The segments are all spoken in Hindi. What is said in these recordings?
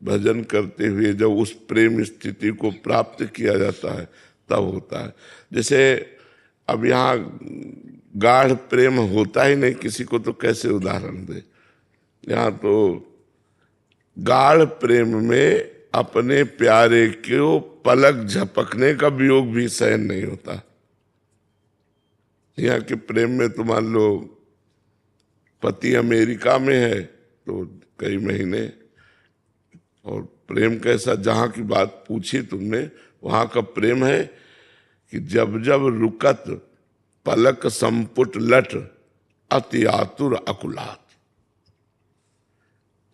भजन करते हुए जब उस प्रेम स्थिति को प्राप्त किया जाता है तब होता है। जैसे अब यहाँ गाढ़ प्रेम होता ही नहीं किसी को, तो कैसे उदाहरण दे। यहाँ तो गाढ़ प्रेम में अपने प्यारे को पलक झपकने का वियोग भी सहन नहीं होता। यहाँ के प्रेम में तो मान लो पति अमेरिका में है तो कई महीने, और प्रेम कैसा, जहाँ की बात पूछी तुमने वहाँ का प्रेम है कि जब जब रुकत पलक संपुट लट अति आतुर अकुलात।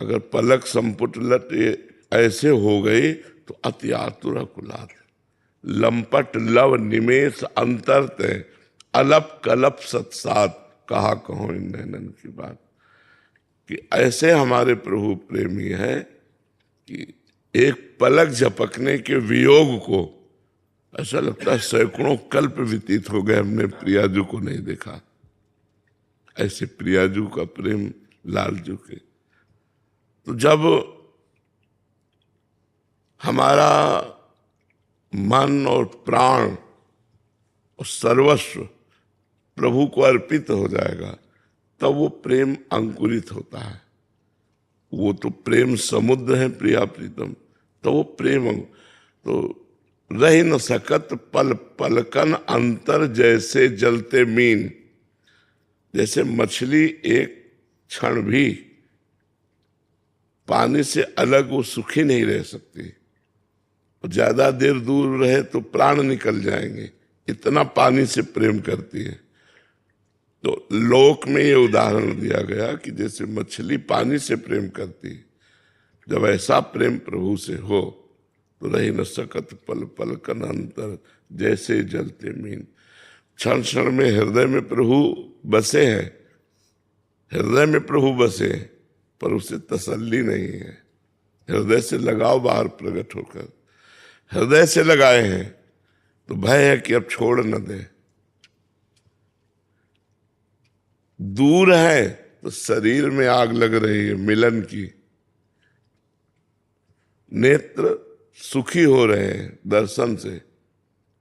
अगर पलक संपुट लट ऐसे हो गई तो अति आतुर अकुलात। लंपट लव निमेष अंतर तय अलप कलप सत्सात, कहा कहो इन नैनन की बात। कि ऐसे हमारे प्रभु प्रेमी हैं कि एक पलक झपकने के वियोग को ऐसा लगता है सैकड़ों कल्प व्यतीत हो गए, हमने प्रियाजू को नहीं देखा। ऐसे प्रियाजू का प्रेम लालजू के। तो जब हमारा मन और प्राण और सर्वस्व प्रभु को अर्पित हो जाएगा तब वो प्रेम अंकुरित होता है। वो तो प्रेम समुद्र है प्रिया प्रीतम, तो वो प्रेम तो रह न सकत पल पलकन अंतर जैसे जलते मीन। जैसे मछली एक क्षण भी पानी से अलग वो सुखी नहीं रह सकती, और ज्यादा देर दूर रहे तो प्राण निकल जाएंगे, इतना पानी से प्रेम करती है। तो लोक में ये उदाहरण दिया गया कि जैसे मछली पानी से प्रेम करती है, जब ऐसा प्रेम प्रभु से हो तो रही न सकत पल पलकन अंतर जैसे जलते मीन। क्षण क्षण में हृदय में प्रभु बसे हैं, हृदय में प्रभु बसे हैं, पर उसे तसल्ली नहीं है। हृदय से लगाव बाहर प्रकट होकर हृदय से लगाए हैं तो भय है कि अब छोड़ न दे। दूर है तो शरीर में आग लग रही है मिलन की, नेत्र सुखी हो रहे हैं दर्शन से,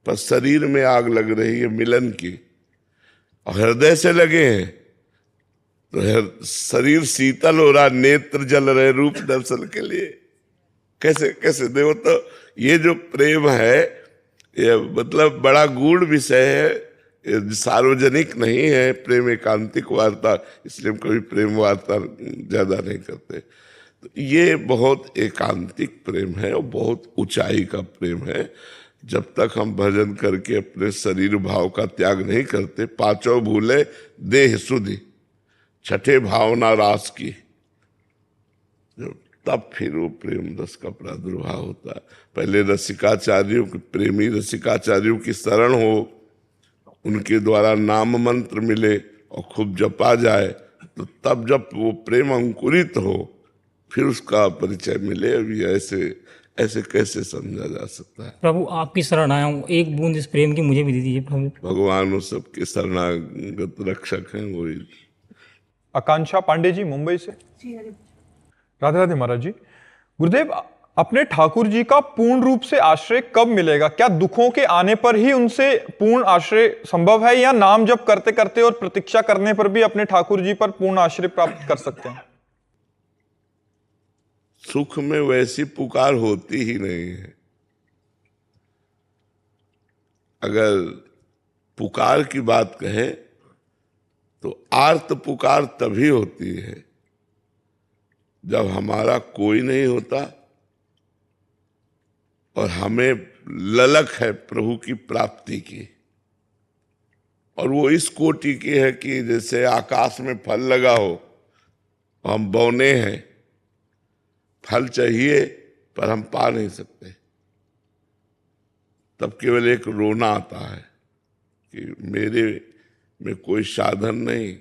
पर शरीर में आग लग रही है मिलन की। और हृदय से लगे हैं तो शरीर शीतल हो रहा, नेत्र जल रहे रूप दर्शन के लिए। कैसे कैसे देखो, तो ये जो प्रेम है ये मतलब बड़ा गूढ़ विषय है, सार्वजनिक नहीं है। प्रेम एकांतिक वार्ता, इसलिए हम कभी प्रेम वार्ता ज्यादा नहीं करते। तो ये बहुत एकांतिक प्रेम है और बहुत ऊंचाई का प्रेम है। जब तक हम भजन करके अपने शरीर भाव का त्याग नहीं करते, पांचों भूले देह सुधि छठे भावना रास की, तब फिर वो प्रेम रस का प्रादुर्भाव होता है। पहले रसिकाचार्यों की, प्रेमी रसिकाचार्यों की शरण हो, उनके द्वारा नाम मंत्र मिले और खूब जपा जाए, तो तब जब वो प्रेम अंकुरित हो फिर उसका परिचय मिले। अभी ऐसे ऐसे कैसे समझा जा सकता है। प्रभु आपकी शरण आया हूँ, एक बूंद इस प्रेम की मुझे भी दे दीजिए प्रभु। भगवान वो सबके शरणागत रक्षक हैं। वही आकांक्षा पांडे जी मुंबई से। राधे राधे महाराज जी। गुरुदेव, अपने ठाकुर जी का पूर्ण रूप से आश्रय कब मिलेगा? क्या दुखों के आने पर ही उनसे पूर्ण आश्रय संभव है, या नाम जप करते करते और प्रतीक्षा करने पर भी अपने ठाकुर जी पर पूर्ण आश्रय प्राप्त कर सकते हैं? सुख में वैसी पुकार होती ही नहीं है। अगर पुकार की बात कहें तो आर्त पुकार तभी होती है जब हमारा कोई नहीं होता और हमें ललक है प्रभु की प्राप्ति की। और वो इस कोटि की है कि जैसे आकाश में फल लगा हो, हम बौने हैं, फल चाहिए पर हम पा नहीं सकते, तब केवल एक रोना आता है कि मेरे में कोई साधन नहीं,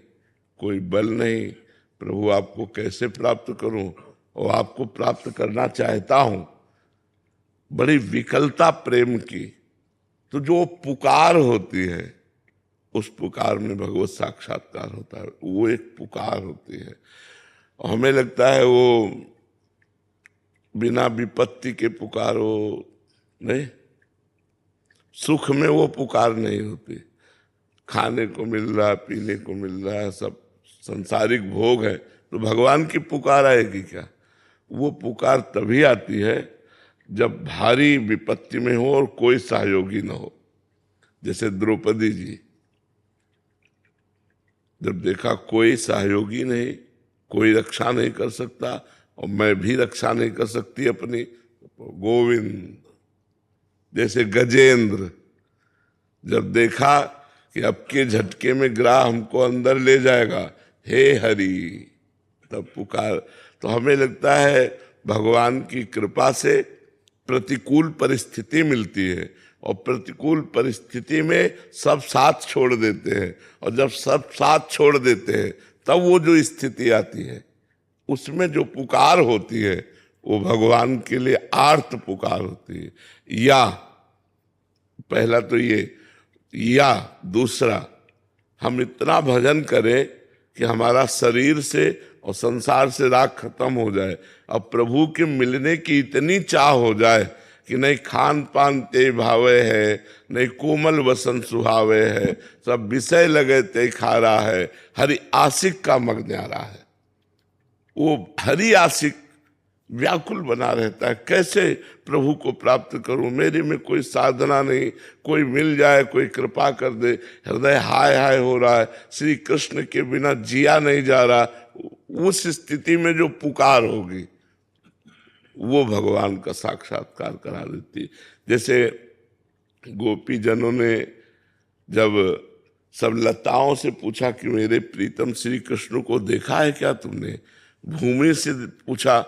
कोई बल नहीं, प्रभु आपको कैसे प्राप्त करूं, और आपको प्राप्त करना चाहता हूं। बड़ी विकलता प्रेम की। तो जो पुकार होती है उस पुकार में भगवत साक्षात्कार होता है, वो एक पुकार होती है। और हमें लगता है वो बिना विपत्ति के पुकारो नहीं, सुख में वो पुकार नहीं होती। खाने को मिल रहा, पीने को मिल रहा है, सब संसारिक भोग है, तो भगवान की पुकार आएगी क्या? वो पुकार तभी आती है जब भारी विपत्ति में हो और कोई सहयोगी न हो। जैसे द्रौपदी जी, जब देखा कोई सहयोगी नहीं, कोई रक्षा नहीं कर सकता और मैं भी रक्षा नहीं कर सकती अपनी, गोविंद। जैसे गजेंद्र, जब देखा कि अब के झटके में ग्राह हमको अंदर ले जाएगा, हे हरि, तब पुकार। तो हमें लगता है भगवान की कृपा से प्रतिकूल परिस्थिति मिलती है और प्रतिकूल परिस्थिति में सब साथ छोड़ देते हैं, और जब सब साथ छोड़ देते हैं तब वो जो स्थिति आती है उसमें जो पुकार होती है वो भगवान के लिए आर्त पुकार होती है। या पहला तो ये, या दूसरा, हम इतना भजन करें कि हमारा शरीर से और संसार से राग खत्म हो जाए, अब प्रभु के मिलने की इतनी चाह हो जाए कि नहीं खान पान ते भावे है, नहीं कोमल वसन सुहावे है, सब विषय लगे ते खा रहा है, हरि आशिक का मग न्यारा है। वो हरि आशिक व्याकुल बना रहता है, कैसे प्रभु को प्राप्त करूं, मेरे में कोई साधना नहीं, कोई मिल जाए, कोई कृपा कर दे। हृदय हाय हाय हो रहा है, श्री कृष्ण के बिना जिया नहीं जा रहा। उस स्थिति में जो पुकार होगी वो भगवान का साक्षात्कार करा देती। जैसे गोपी जनों ने जब सब लताओं से पूछा कि मेरे प्रीतम श्री कृष्ण को देखा है क्या तुमने, भूमि से पूछा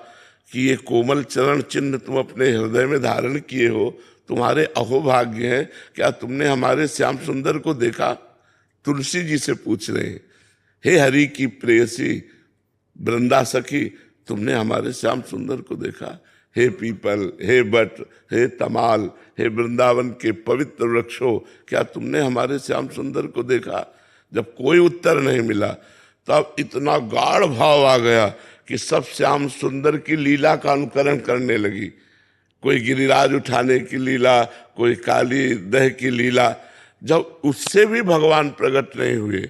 कि ये कोमल चरण चिन्ह तुम अपने हृदय में धारण किए हो, तुम्हारे अहोभाग्य हैं, क्या तुमने हमारे श्याम सुंदर को देखा? तुलसी जी से पूछ रहे हैं, हे हरि की प्रेयसी वृंदा सखी, तुमने हमारे श्याम सुंदर को देखा? हे पीपल, हे बट, हे तमाल, हे वृंदावन के पवित्र वृक्षों, क्या तुमने हमारे श्याम सुंदर को देखा? जब कोई उत्तर नहीं मिला तब इतना गाढ़ भाव आ गया कि सब श्याम सुंदर की लीला का अनुकरण करने लगी। कोई गिरिराज उठाने की लीला, कोई काली दह की लीला। जब उससे भी भगवान प्रकट नहीं हुए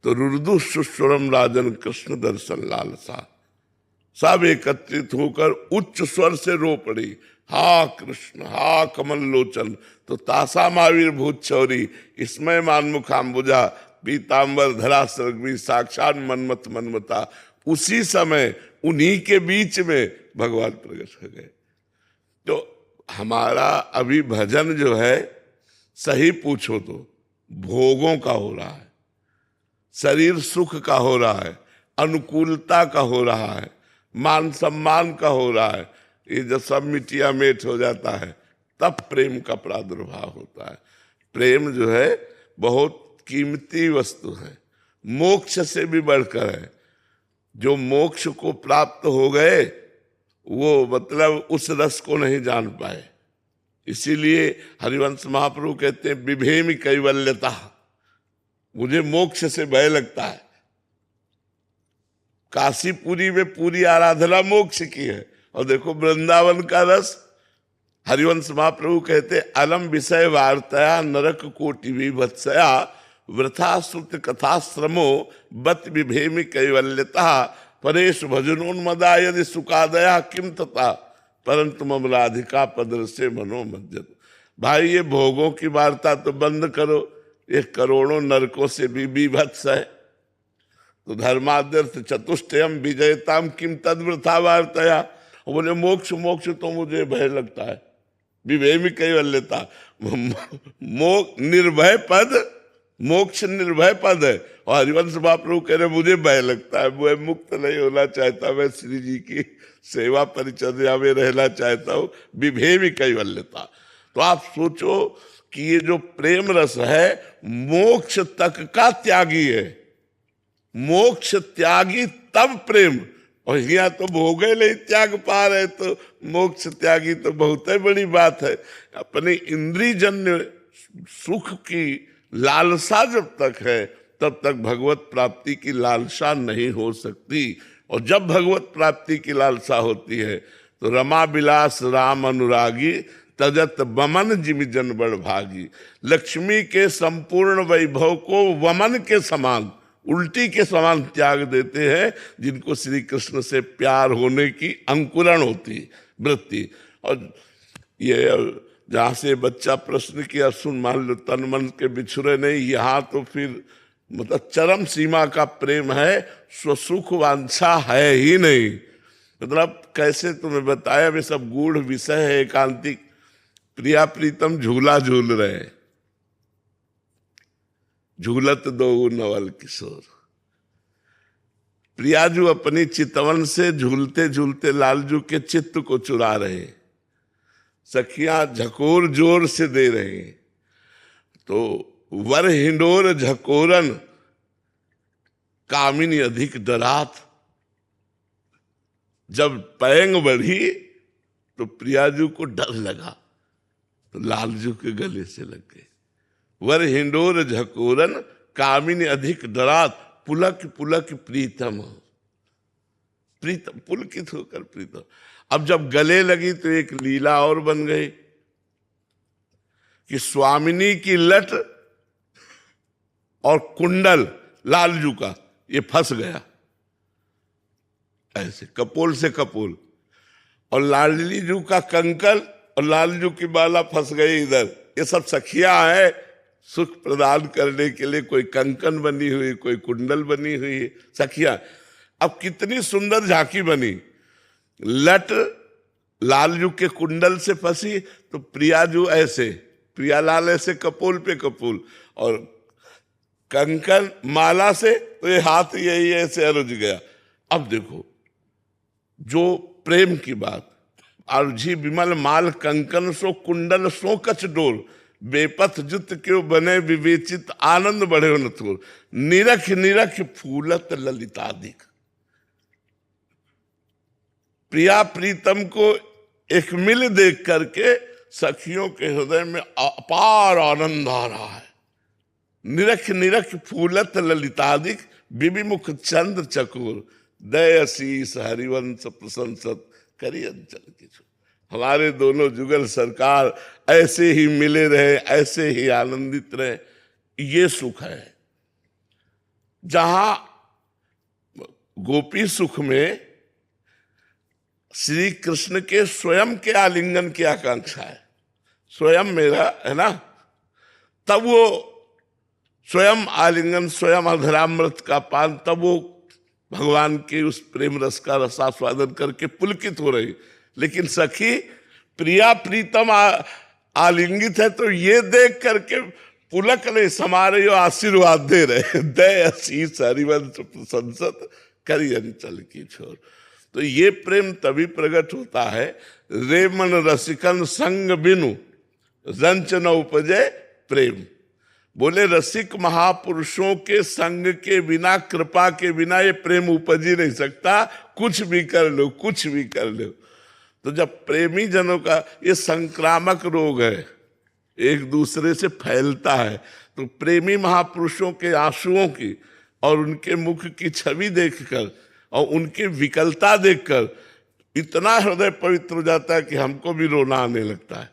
तो रुर्दु सुस्वरम राजन कृष्ण दर्शन लालसा, सब एकत्रित होकर उच्च स्वर से रो पड़ी, हा कृष्ण, हा कमल लोचन। तो तासा महावीर भूत चौरी, इसमय मान मुखाम्बुजा, पीताम्बर धरा सर्गी, साक्षात मनमत मनमता। उसी समय उन्हीं के बीच में भगवान प्रकट हो गए। तो हमारा अभी भजन जो है, सही पूछो तो भोगों का हो रहा है, शरीर सुख का हो रहा है, अनुकूलता का हो रहा है, मान सम्मान का हो रहा है। ये जब सब मिटिया मेट हो जाता है तब प्रेम का प्रादुर्भाव होता है। प्रेम जो है बहुत कीमती वस्तु है, मोक्ष से भी बढ़कर है। जो मोक्ष को प्राप्त हो गए वो मतलब उस रस को नहीं जान पाए। इसीलिए हरिवंश महाप्रभु कहते हैं विभेमी कैवल्यता, मुझे मोक्ष से भय लगता है। काशीपुरी में पूरी आराधना मोक्ष की है, और देखो वृंदावन का रस। हरिवंश महाप्रभु कहते अलम विषय वार्तया नरक कोटि विभत्सया वृथा श्रुत कथाश्रमो बत विभेमी कैवल्यता परेश भजनोन्मदा यदि सुखादया किम तथा परंतु मम राधिका पदर से मनोमज्जत। भाई ये भोगों की वार्ता तो बंद करो, ये करोड़ों नरकों से भी विभत्स है। तो धर्मादर्थ चतुष्टयम विजयताम किम तद्वृथा वार्तया। बोले मोक्ष मोक्ष तो मुझे भय लगता है, विभेमी कैवल्यता। निर्भय पद, मोक्ष निर्भय पद है। और हरिवंश महाप्रभु कह रहे मुझे भय लगता है, मैं मुक्त नहीं होना चाहता, मैं श्री जी की सेवा परिचर्या में रहना चाहता हूँ, विभेमी कैवल्यता। तो आप सोचो कि ये जो प्रेम रस है मोक्ष तक का त्यागी है, मोक्ष त्यागी तब प्रेम। और यहाँ तो भोगे नहीं त्याग पा रहे, तो मोक्ष त्यागी तो बहुत ही बड़ी बात है। अपने इंद्रियजन्य सुख की लालसा जब तक है तब तक भगवत प्राप्ति की लालसा नहीं हो सकती। और जब भगवत प्राप्ति की लालसा होती है तो रमा बिलास राम अनुरागी, तजत वमन जिमि जन बड़ भागी। लक्ष्मी के संपूर्ण वैभव को वमन के समान, उल्टी के समान त्याग देते हैं जिनको श्री कृष्ण से प्यार होने की अंकुरण होती वृत्ति। और ये जहां से बच्चा प्रश्न किया, सुन मान लो तन मन के बिछुरे नहीं, यहाँ तो फिर मतलब चरम सीमा का प्रेम है, स्वसुख वांछा है ही नहीं। मतलब कैसे तुम्हें बताया, वे सब गूढ़ विषय है एकांतिक। प्रिया प्रीतम झूला झूल रहे, झूलत दो नवल किशोर। प्रियाजू अपनी चितवन से झूलते झूलते लालजू के चित्त को चुरा रहे, सखियां झकोर जोर से दे रहे हैं। तो वर हिंडोर झकोरन कामिनी अधिक डरात। जब पैंग बढ़ी तो प्रियाजू को डर लगा, तो लालजू के गले से लग गए। वर हिंडोर झकोरन कामिनी अधिक डरात, पुलक पुलक प्रीतम। प्रीतम पुलकित होकर प्रीतम। अब जब गले लगी तो एक लीला और बन गई कि स्वामिनी की लट और कुंडल लालजू का ये फंस गया ऐसे कपोल से कपोल, और लालजू का कंकल और लालजू की बाला फंस गई इधर। ये सब सखियां है सुख प्रदान करने के लिए, कोई कंकन बनी हुई, कोई कुंडल बनी हुई सखियां। अब कितनी सुंदर झांकी बनी। लट लालजू के कुंडल से फंसी तो प्रियाजू ऐसे, प्रियालाल ऐसे कपोल पे कपोल, और कंकन माला से तो ये हाथ यही ऐसे अरुझ गया। अब देखो जो प्रेम की बात, अर्झी विमल माल कंकन सो कुंडल सो कछ डोर, बेपथ जुत क्यों बने विवेचित आनंद बढ़े न थोर, निरख निरख फूलत ललितादिक। प्रिया प्रीतम को एक मिल देख करके सखियों के हृदय में अपार आनंद आ रहा है। निरख निरख फूलत ललितादिक, विविमुख चंद्र चकोर, दय शीस हरिवंश प्रशंसत करी अंचल किशोर। हमारे दोनों जुगल सरकार ऐसे ही मिले रहे, ऐसे ही आनंदित रहे, ये सुख है। जहां गोपी सुख में श्री कृष्ण के स्वयं के आलिंगन की आकांक्षा है, स्वयं मेरा है ना, तब वो स्वयं आलिंगन, स्वयं अधरामृत का पान, तब वो भगवान के उस प्रेम रस का रसास्वादन करके पुलकित हो रही। लेकिन सखी प्रिया प्रीतम आलिंगित है तो ये देख करके पुलक नहीं समा रही हो, आशीर्वाद दे रहे, दय शीस हरिवंश प्रशंसत करी अंचल की छोर। तो ये प्रेम तभी प्रकट होता है, रे मन रसिकन संग बिनु रंच न उपजे प्रेम। बोले रसिक महापुरुषों के संग के बिना, कृपा के बिना ये प्रेम उपज ही नहीं सकता। कुछ भी कर लो, कुछ भी कर लो। तो जब प्रेमी जनों का ये संक्रामक रोग है, एक दूसरे से फैलता है, तो प्रेमी महापुरुषों के आंसुओं की और उनके मुख की छवि देखकर और उनकी विकलता देखकर इतना हृदय पवित्र हो जाता है कि हमको भी रोना आने लगता है।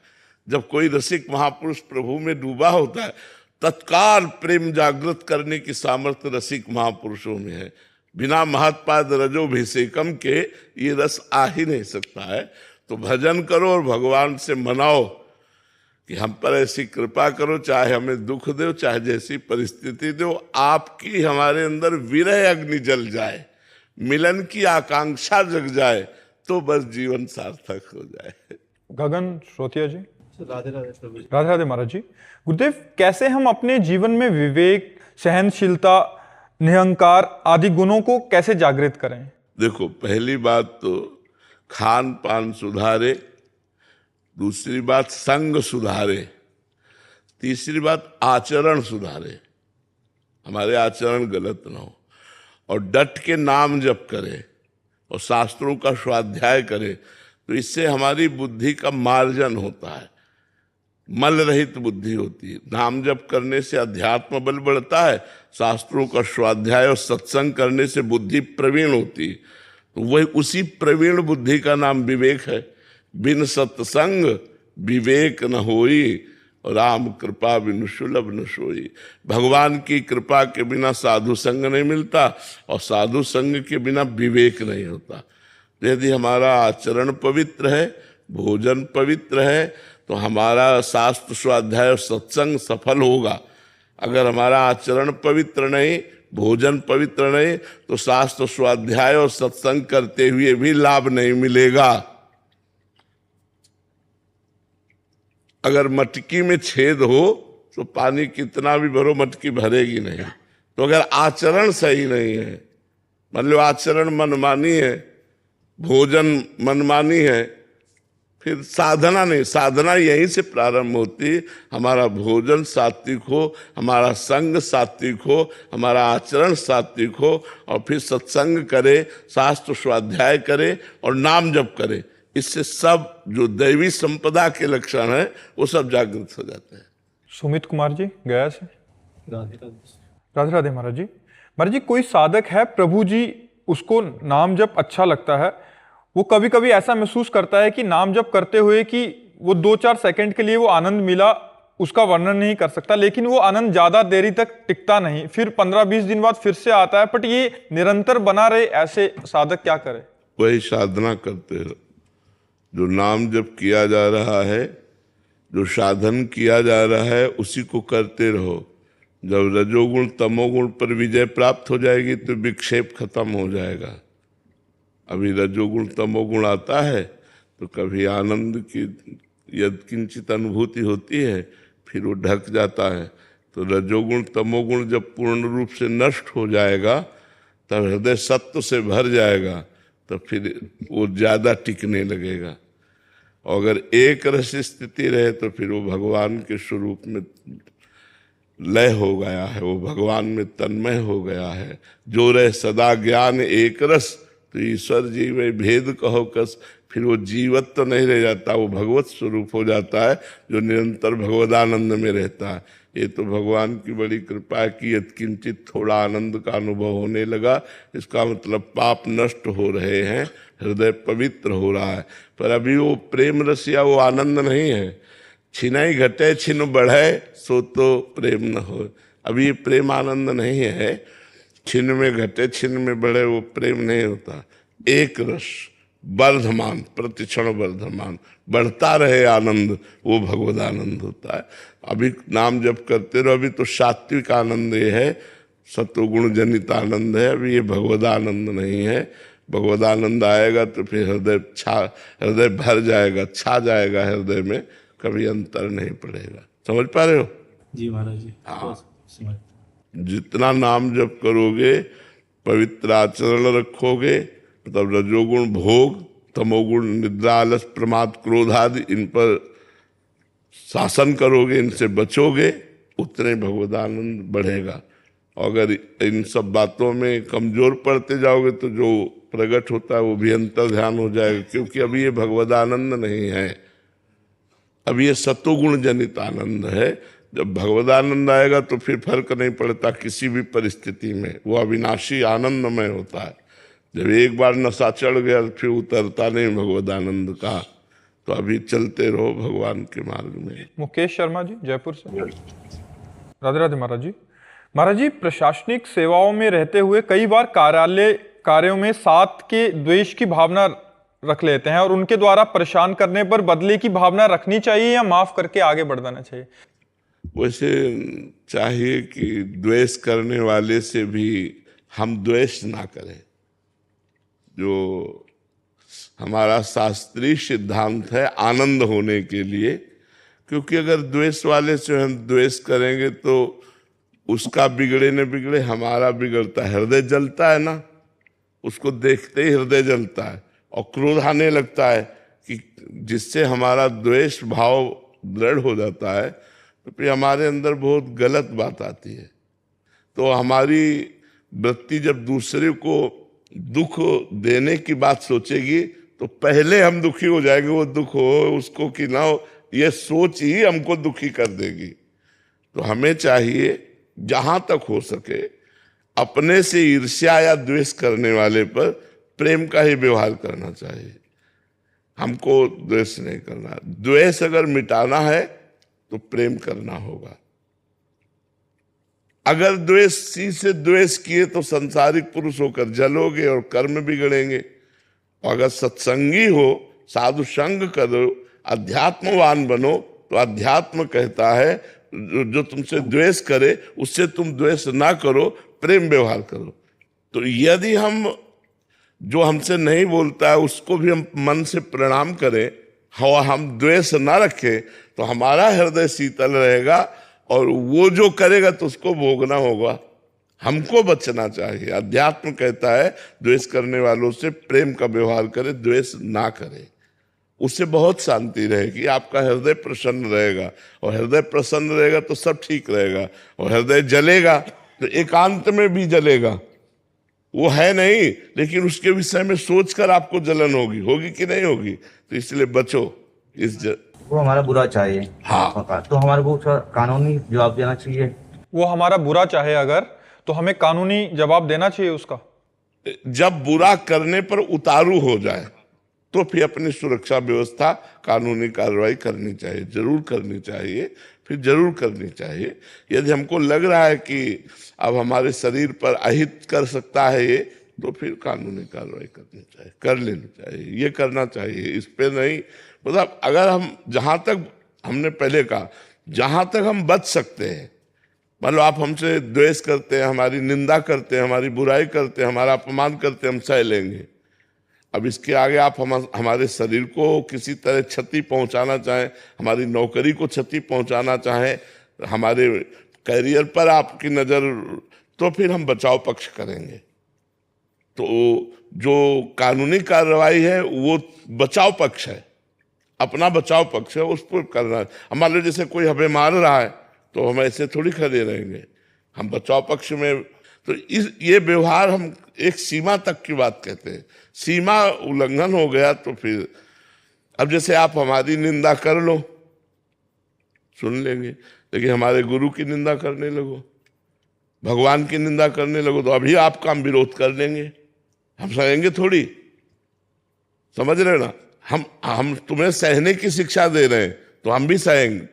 जब कोई रसिक महापुरुष प्रभु में डूबा होता है, तत्काल प्रेम जागृत करने की सामर्थ्य रसिक महापुरुषों में है। बिना महत्पाद रजोभिषेकम के ये रस आ ही नहीं सकता है। तो भजन करो और भगवान से मनाओ कि हम पर ऐसी कृपा करो, चाहे हमें दुख दो, चाहे जैसी परिस्थिति दो, आपकी हमारे अंदर विरह अग्नि जल जाए, मिलन की आकांक्षा जग जाए, तो बस जीवन सार्थक हो जाए। गगन श्रोतिया जी, राधे राधे प्रभु जी। राधे राधे महाराज जी। गुरुदेव, कैसे हम अपने जीवन में विवेक, सहनशीलता, निहंकार आदि गुणों को कैसे जागृत करें? देखो, पहली बात तो खान पान सुधारे, दूसरी बात संग सुधारे, तीसरी बात आचरण सुधारे, हमारे आचरण गलत ना हो, और डट के नाम जप करे और शास्त्रों का स्वाध्याय करे। तो इससे हमारी बुद्धि का मार्जन होता है, मल रहित बुद्धि होती है। नाम जप करने से अध्यात्म बल बढ़ता है, शास्त्रों का स्वाध्याय और सत्संग करने से बुद्धि प्रवीण होती है। वही उसी प्रवीण बुद्धि का नाम विवेक है। बिन सत्संग विवेक न होई, राम कृपा बिनु सुलभ न सोई। भगवान की कृपा के बिना साधु संग नहीं मिलता और साधु संग के बिना विवेक नहीं होता। यदि हमारा आचरण पवित्र है, भोजन पवित्र है, तो हमारा शास्त्र स्वाध्याय और सत्संग सफल होगा। अगर हमारा आचरण पवित्र नहीं, भोजन पवित्र नहीं, तो शास्त्र स्वाध्याय और सत्संग करते हुए भी लाभ नहीं मिलेगा। अगर मटकी में छेद हो तो पानी कितना भी भरो मटकी भरेगी नहीं। तो अगर आचरण सही नहीं है, मतलब आचरण मनमानी है, भोजन मनमानी है, फिर साधना नहीं। साधना यहीं से प्रारंभ होती। हमारा भोजन सात्विक हो, हमारा संग सात्विक हो, हमारा आचरण सात्विक हो, और फिर सत्संग करे, शास्त्र स्वाध्याय करे और नाम जप करे। इससे सब जो दैवी संपदा के लक्षण है वो सब जागृत हो जाते हैं। सुमित कुमार जी गया से। राधे राधे महाराज जी। महाराज जी, कोई साधक है, प्रभु जी उसको नाम जप अच्छा लगता है, वो कभी कभी ऐसा महसूस करता है कि नाम जप करते हुए कि वो 2-4 सेकंड के लिए वो आनंद मिला, उसका वर्णन नहीं कर सकता, लेकिन वो आनंद ज्यादा देरी तक टिकता नहीं, फिर 15-20 दिन बाद फिर से आता है, बट ये निरंतर बना रहे, ऐसे साधक क्या करे? वही साधना करते रहो। जो नाम जप किया जा रहा है, जो साधन किया जा रहा है, उसी को करते रहो। जब रजोगुण तमोगुण पर विजय प्राप्त हो जाएगी तो विक्षेप खत्म हो जाएगा। अभी रजोगुण तमोगुण आता है तो कभी आनंद की यत्किंचित अनुभूति होती है, फिर वो ढक जाता है। तो रजोगुण तमोगुण जब पूर्ण रूप से नष्ट हो जाएगा, तब हृदय सत्व से भर जाएगा, तो फिर वो ज्यादा टिकने लगेगा। और अगर एक रस स्थिति रहे तो फिर वो भगवान के स्वरूप में लय हो गया है, वो भगवान में तन्मय हो गया है। जो रहे सदा ज्ञान एक रस, तो ईश्वर जी में भेद कहो कस। फिर वो जीवत तो नहीं रह जाता, वो भगवत स्वरूप हो जाता है, जो निरंतर भगवदानंद में रहता है। ये तो भगवान की बड़ी कृपा है कि यत्किंचित थोड़ा आनंद का अनुभव होने लगा। इसका मतलब पाप नष्ट हो रहे हैं, हृदय पवित्र हो रहा है। पर अभी वो प्रेम रस या वो आनंद नहीं है। छिनाई घटे छिन बढ़े सो तो प्रेम न हो। अभी ये प्रेम आनंद नहीं है। छिन में घटे छिन में बढ़े वो प्रेम नहीं होता। एक रस वर्धमान, प्रतिक्षण वर्धमान, बढ़ता रहे आनंद, वो भगवद आनंद होता है। अभी नाम जप करते रहो। अभी तो सात्विक आनंद ये है, सत्वगुण जनित आनंद है। अभी ये भगवद आनंद नहीं है। भगवद आनंद आएगा तो फिर हृदय भर जाएगा, छा जाएगा हृदय में, कभी अंतर नहीं पड़ेगा। समझ पा रहे हो? जी महाराज जी। हाँ, जितना नाम जप करोगे, पवित्र आचरण रखोगे, मतलब रजोगुण भोग, तमोगुण निद्रा आलस प्रमाद क्रोध आदि, इन पर शासन करोगे, इनसे बचोगे, उतने भगवदानंद बढ़ेगा। अगर इन सब बातों में कमजोर पड़ते जाओगे तो जो प्रकट होता है वो भी अंतर ध्यान हो जाएगा। क्योंकि अभी ये भगवदानंद नहीं है, अभी ये सत्वगुण जनित आनंद है। जब भगवदानंद आएगा तो फिर फर्क नहीं पड़ता किसी भी परिस्थिति में, वो अविनाशी आनंदमय होता है। जब एक बार नशा चढ़ गया फिर उतरता नहीं भगवदानंद का। तो अभी चलते रहो भगवान के मार्ग में। मुकेश शर्मा जी जयपुर से। राधे राधे महाराज जी। महाराज जी, प्रशासनिक सेवाओं में रहते हुए कई बार कार्यों में साथ के द्वेष की भावना रख लेते हैं, और उनके द्वारा परेशान करने पर बदले की भावना रखनी चाहिए या माफ करके आगे बढ़ जाना चाहिए? वैसे चाहिए कि द्वेष करने वाले से भी हम द्वेष ना करें। जो हमारा शास्त्रीय सिद्धांत है आनंद होने के लिए, क्योंकि अगर द्वेष वाले से हम द्वेष करेंगे तो उसका बिगड़े न बिगड़े हमारा बिगड़ता है, हृदय जलता है ना, उसको देखते ही हृदय जलता है और क्रोध आने लगता है, कि जिससे हमारा द्वेष भाव दृढ़ हो जाता है, तो फिर हमारे अंदर बहुत गलत बात आती है। तो हमारी वृत्ति जब दूसरे को दुख देने की बात सोचेगी तो पहले हम दुखी हो जाएंगे, वो दुख हो उसको कि ना हो, ये सोच ही हमको दुखी कर देगी। तो हमें चाहिए जहां तक हो सके अपने से ईर्ष्या या द्वेष करने वाले पर प्रेम का ही व्यवहार करना चाहिए, हमको द्वेष नहीं करना। द्वेष अगर मिटाना है तो प्रेम करना होगा। अगर द्वेष सी से द्वेष किए तो संसारिक पुरुष होकर जलोगे और कर्म बिगड़ेंगे। और अगर सत्संगी हो, साधु संग करो, अध्यात्मवान बनो, तो अध्यात्म कहता है जो तुमसे द्वेष करे उससे तुम द्वेष ना करो, प्रेम व्यवहार करो। तो यदि हम जो हमसे नहीं बोलता है उसको भी हम मन से प्रणाम करें और हम द्वेष ना रखें तो हमारा हृदय शीतल रहेगा, और वो जो करेगा तो उसको भोगना होगा। हमको बचना चाहिए। अध्यात्म कहता है द्वेष करने वालों से प्रेम का व्यवहार करे, द्वेष ना करे, उससे बहुत शांति रहेगी, आपका हृदय प्रसन्न रहेगा। और हृदय प्रसन्न रहेगा तो सब ठीक रहेगा। और हृदय जलेगा तो एकांत में भी जलेगा, वो है नहीं, लेकिन उसके विषय में सोचकर आपको जलन होगी कि नहीं होगी। तो इसलिए बचो इस वो हमारा बुरा चाहिए। हाँ, तो हमारे को उसका कानूनी जवाब देना चाहिए। वो हमारा बुरा चाहे अगर, तो हमें कानूनी जवाब देना चाहिए उसका। जब बुरा करने पर उतारू हो जाए तो फिर अपनी सुरक्षा व्यवस्था, कानूनी कार्रवाई करनी चाहिए, जरूर करनी चाहिए, फिर जरूर करनी चाहिए। यदि हमको लग रहा है कि अब हमारे शरीर पर अहित कर सकता है ये, तो फिर कानूनी कार्रवाई करनी चाहिए, कर लेनी चाहिए, ये करना चाहिए। इस पे नहीं, मतलब अगर हम जहां तक, हमने पहले कहा, जहां तक हम बच सकते हैं, मतलब आप हमसे द्वेष करते हैं, हमारी निंदा करते हैं, हमारी बुराई करते हैं, हमारा अपमान करते हैं, हम सह लेंगे। अब इसके आगे आप हमारे शरीर को किसी तरह क्षति पहुंचाना चाहें, हमारी नौकरी को क्षति पहुंचाना चाहें, हमारे करियर पर आपकी नज़र, तो फिर हम बचाव पक्ष करेंगे। तो जो कानूनी कार्रवाई है वो बचाव पक्ष है, अपना बचाव पक्ष है, उस पर करना। मान लो जैसे कोई हमें मार रहा है तो हम ऐसे थोड़ी खड़े रहेंगे, हम बचाव पक्ष में। तो ये व्यवहार हम एक सीमा तक की बात कहते हैं, सीमा उल्लंघन हो गया तो फिर, अब जैसे आप हमारी निंदा कर लो, सुन लेंगे, लेकिन हमारे गुरु की निंदा करने लगो, भगवान की निंदा करने लगो, तो अभी आपका हम विरोध कर लेंगे, हम सहेंगे थोड़ी। समझ रहे ना, हम तुम्हें सहने की शिक्षा दे रहे हैं तो हम भी सहेंगे।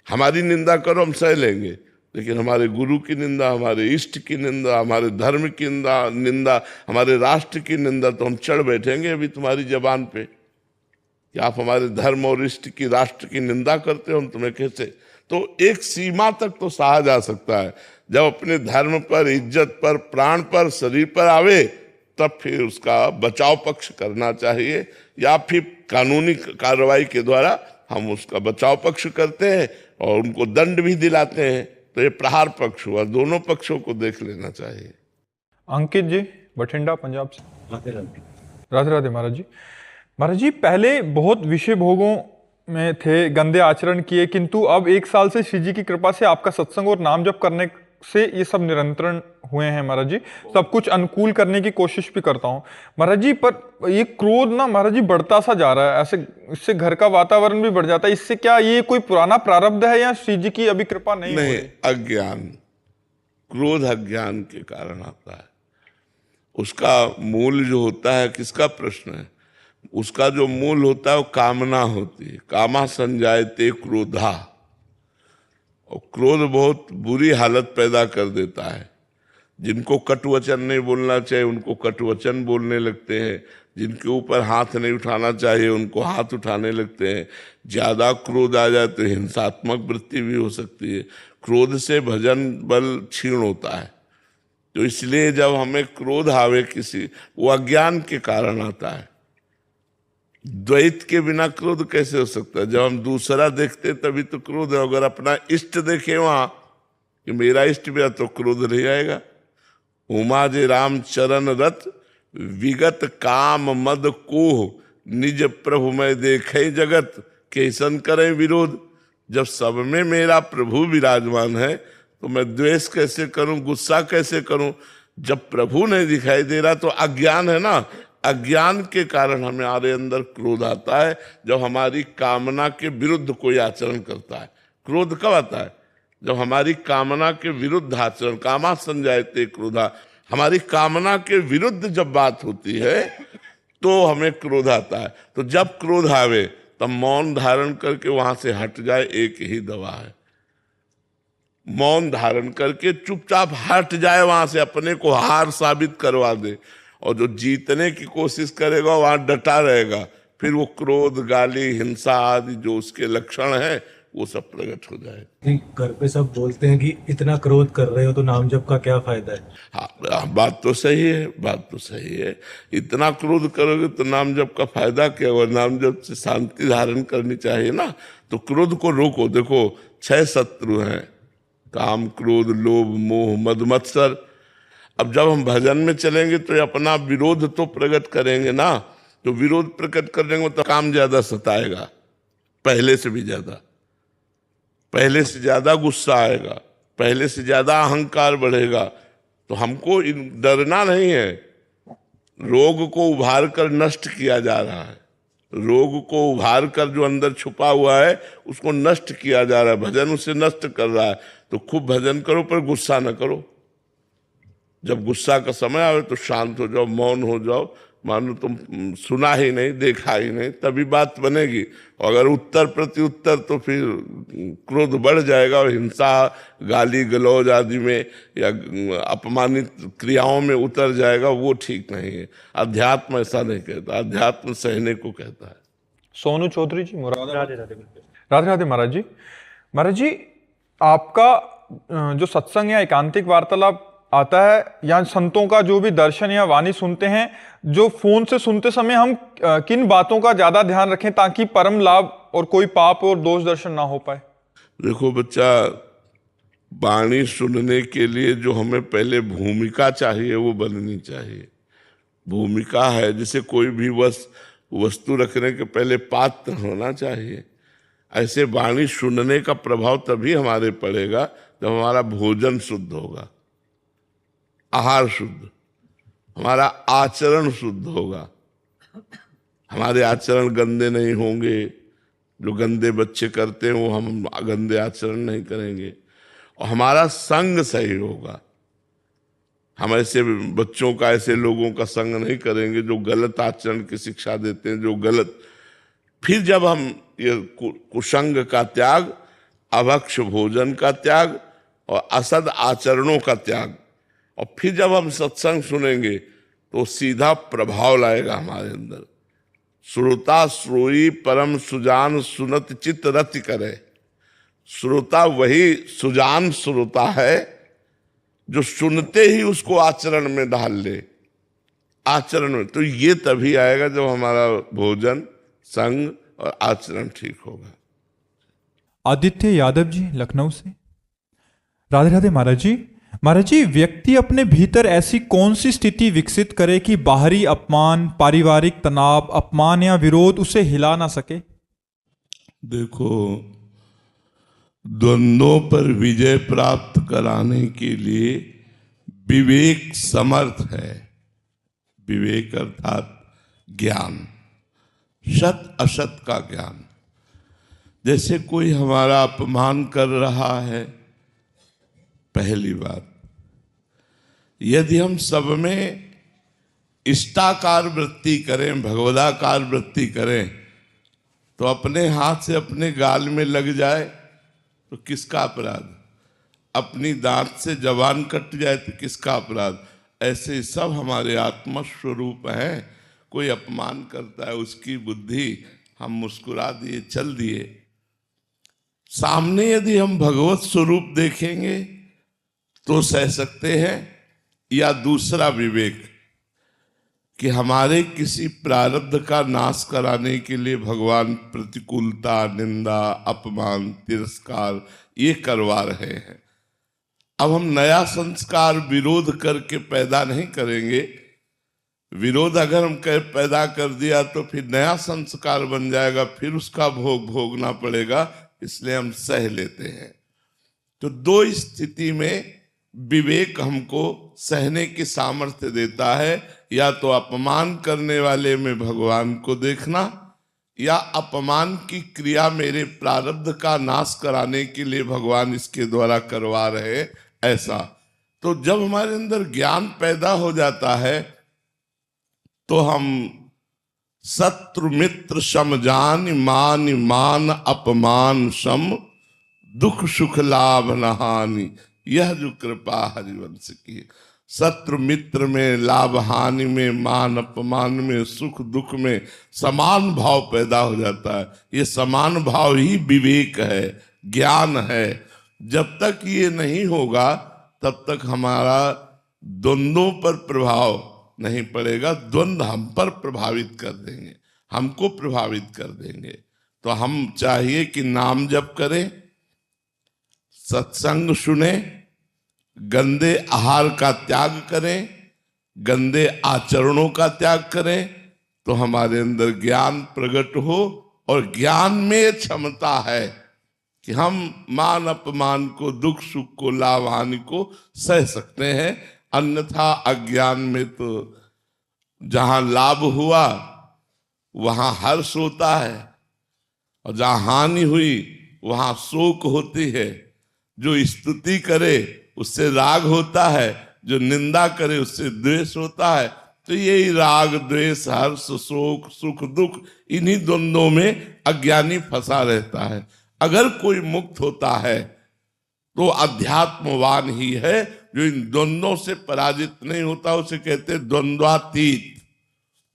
हमारी निंदा करो, हम सह लेंगे, लेकिन हमारे गुरु की निंदा, हमारे इष्ट की निंदा, हमारे धर्म की निंदा, हमारे राष्ट्र की निंदा, तो हम चढ़ बैठेंगे अभी तुम्हारी जबान पे कि आप हमारे धर्म और इष्ट की, राष्ट्र की निंदा करते हो, हम तुम्हें कैसे। तो एक सीमा तक तो सहा जा सकता है, जब अपने धर्म पर, इज्जत पर, प्राण पर, शरीर पर आवे, तब फिर उसका बचाव पक्ष करना चाहिए, या फिर कानूनी कार्रवाई के द्वारा हम उसका बचाव पक्ष करते हैं और उनको दंड भी दिलाते हैं। तो ये प्रहार पक्ष हुआ, दोनों पक्षों को देख लेना चाहिए। अंकित जी बठिंडा पंजाब से। राधे राधे महाराज जी। महाराज जी, पहले बहुत विषय भोगों में थे, गंदे आचरण किए, किंतु अब 1 साल से श्री जी की कृपा से आपका सत्संग और नाम जप करने से ये सब निरंतर हुए हैं महाराज जी। सब कुछ अनुकूल करने की कोशिश भी करता हूँ महाराज जी, पर ये क्रोध ना महाराज जी बढ़ता सा जा रहा है, ऐसे इससे घर का वातावरण भी बढ़ जाता है। इससे क्या ये कोई पुराना प्रारब्ध है या श्री जी की अभी कृपा नहीं? अज्ञान, क्रोध अज्ञान के कारण आता है। उसका मूल जो होता है, किसका प्रश्न है, उसका जो मूल होता है वो कामना होती है। कामा संजायते क्रोधा, और क्रोध बहुत बुरी हालत पैदा कर देता है। जिनको कटुवचन नहीं बोलना चाहिए उनको कटुवचन बोलने लगते हैं, जिनके ऊपर हाथ नहीं उठाना चाहिए उनको हाथ उठाने लगते हैं। ज्यादा क्रोध आ जाए तो हिंसात्मक वृत्ति भी हो सकती है। क्रोध से भजन बल क्षीण होता है। तो इसलिए जब हमें क्रोध आवे किसी, वो अज्ञान के कारण आता है। द्वैत के बिना क्रोध कैसे हो सकता है? जब हम दूसरा देखते तभी तो क्रोध है। अगर अपना इष्ट देखे वहां कि मेरा इष्ट भी, तो क्रोध नहीं आएगा। उमा जे राम चरण रत विगत काम मद कोह, निज प्रभु में देखे जगत कैसन करे विरोध। जब सब में मेरा प्रभु विराजमान है तो मैं द्वेष कैसे करूं, गुस्सा कैसे करूं? जब प्रभु नहीं दिखाई दे रहा तो अज्ञान है ना। अज्ञान के कारण हमारे अंदर क्रोध आता है, जब हमारी कामना के विरुद्ध कोई आचरण करता है। क्रोध कब आता है? जब हमारी कामना के विरुद्ध आचरण, कामा संजायते क्रोधा। हमारी कामना के विरुद्ध जब बात होती है तो हमें क्रोध आता है। तो जब क्रोध आवे तब मौन धारण करके वहां से हट जाए, एक ही दवा है। मौन धारण करके चुपचाप हट जाए वहां से, अपने को हार साबित करवा दे, और जो जीतने की कोशिश करेगा वहां डटा रहेगा, फिर वो क्रोध, गाली, हिंसा आदि जो उसके लक्षण है वो सब प्रकट हो जाए। घर पे सब बोलते हैं कि इतना क्रोध कर रहे हो तो नाम जप का क्या फायदा है। हाँ, बात तो सही है, बात तो सही है। इतना क्रोध करोगे तो नाम जप का फायदा क्या हुआ? नाम जप से शांति धारण करनी चाहिए ना। तो क्रोध को रोको। देखो 6 शत्रु हैं, काम, क्रोध, लोभ, मोह, मद, मत्सर। अब जब हम भजन में चलेंगे तो अपना विरोध तो प्रकट करेंगे ना। तो विरोध प्रकट करेंगे तो काम ज्यादा सताएगा, पहले से भी ज्यादा, पहले से ज्यादा गुस्सा आएगा, पहले से ज्यादा अहंकार बढ़ेगा। तो हमको डरना नहीं है। रोग को उभार कर नष्ट किया जा रहा है, रोग को उभार कर जो अंदर छुपा हुआ है उसको नष्ट किया जा रहा है। भजन उसे नष्ट कर रहा है। तो खूब भजन करो पर गुस्सा न करो। जब गुस्सा का समय आवे तो शांत हो जाओ, मौन हो जाओ, मानो तुम सुना ही नहीं, देखा ही नहीं, तभी बात बनेगी। और अगर उत्तर प्रत्युत्तर तो फिर क्रोध बढ़ जाएगा और हिंसा, गाली गलौज आदि में या अपमानित क्रियाओं में उतर जाएगा। वो ठीक नहीं है। अध्यात्म ऐसा नहीं कहता, अध्यात्म सहने को कहता है। सोनू चौधरी जी, राधे राधे महाराज जी। महाराज जी, आपका जो सत्संग या एकांतिक वार्तालाप आता है या संतों का जो भी दर्शन या वाणी सुनते हैं, जो फोन से सुनते समय हम किन बातों का ज्यादा ध्यान रखें ताकि परम लाभ और कोई पाप और दोष दर्शन ना हो पाए? देखो बच्चा, वाणी सुनने के लिए जो हमें पहले भूमिका चाहिए वो बननी चाहिए। भूमिका है, जैसे कोई भी वस्तु रखने के पहले पात्र होना चाहिए। ऐसे वाणी सुनने का प्रभाव तभी हमारे पड़ेगा जब हमारा भोजन शुद्ध होगा, आहार शुद्ध, हमारा आचरण शुद्ध होगा। हमारे आचरण गंदे नहीं होंगे। जो गंदे बच्चे करते हैं वो हम गंदे आचरण नहीं करेंगे। और हमारा संग सही होगा। हम ऐसे बच्चों का, ऐसे लोगों का संग नहीं करेंगे जो गलत आचरण की शिक्षा देते हैं, जो गलत। फिर जब हम ये कुसंग का त्याग, अभक्ष भोजन का त्याग और असद आचरणों का त्याग, और फिर जब हम सत्संग सुनेंगे तो सीधा प्रभाव लाएगा हमारे अंदर। श्रोता श्रोई परम सुजान सुनत चित्त रति करे। श्रोता वही सुजान श्रोता है जो सुनते ही उसको आचरण में डाल ले। आचरण में तो ये तभी आएगा जब हमारा भोजन, संग और आचरण ठीक होगा। आदित्य यादव जी, लखनऊ से। राधे राधे महाराज जी। महाराज जी, व्यक्ति अपने भीतर ऐसी कौन सी स्थिति विकसित करे कि बाहरी अपमान, पारिवारिक तनाव, अपमान या विरोध उसे हिला ना सके? देखो, द्वंद्वों पर विजय प्राप्त कराने के लिए विवेक समर्थ है। विवेक अर्थात ज्ञान, सत असत का ज्ञान। जैसे कोई हमारा अपमान कर रहा है, पहली बात, यदि हम सब में इष्टाकार वृत्ति करें, भगवदाकार वृत्ति करें, तो अपने हाथ से अपने गाल में लग जाए तो किसका अपराध? अपनी दांत से जबान कट जाए तो किसका अपराध? ऐसे सब हमारे आत्मा स्वरूप हैं। कोई अपमान करता है, उसकी बुद्धि हम मुस्कुरा दिए, चल दिए। सामने यदि हम भगवत स्वरूप देखेंगे तो सह सकते हैं। या दूसरा विवेक कि हमारे किसी प्रारब्ध का नाश कराने के लिए भगवान प्रतिकूलता, निंदा, अपमान, तिरस्कार ये करवा रहे हैं। अब हम नया संस्कार विरोध करके पैदा नहीं करेंगे। विरोध अगर हम पैदा कर दिया तो फिर नया संस्कार बन जाएगा, फिर उसका भोग भोगना पड़ेगा। इसलिए हम सह लेते हैं। तो दो स्थिति में विवेक हमको सहने की सामर्थ्य देता है। या तो अपमान करने वाले में भगवान को देखना, या अपमान की क्रिया मेरे प्रारब्ध का नाश कराने के लिए भगवान इसके द्वारा करवा रहे, ऐसा। तो जब हमारे अंदर ज्ञान पैदा हो जाता है तो हम शत्रु मित्र सम जान मान मान अपमान सम दुख सुख लाभ न हानि, यह जो कृपा हरिवंश की है। शत्रु मित्र में, लाभ हानि में, मान अपमान में, सुख दुख में समान भाव पैदा हो जाता है। ये समान भाव ही विवेक है, ज्ञान है। जब तक ये नहीं होगा तब तक हमारा द्वंद्वों पर प्रभाव नहीं पड़ेगा। द्वंद्व हम पर प्रभावित कर देंगे, हमको प्रभावित कर देंगे। तो हम चाहिए कि नाम जप करें, सत्संग सुने, गंदे आहार का त्याग करें, गंदे आचरणों का त्याग करें, तो हमारे अंदर ज्ञान प्रकट हो। और ज्ञान में क्षमता है कि हम मान अपमान को, दुख सुख को, लाभ हानि को सह सकते हैं। अन्यथा अज्ञान में तो जहां लाभ हुआ वहां हर्ष होता है, और जहां हानि हुई वहां शोक होती है। जो स्तुति करे उससे राग होता है, जो निंदा करे उससे द्वेष होता है। तो यही राग द्वेष हर्ष शोक सुख दुख, इन्हीं द्वंद्वों में अज्ञानी फंसा रहता है। अगर कोई मुक्त होता है तो अध्यात्मवान ही है, जो इन द्वंद्वों से पराजित नहीं होता। उसे कहते हैं द्वंद्वातीत,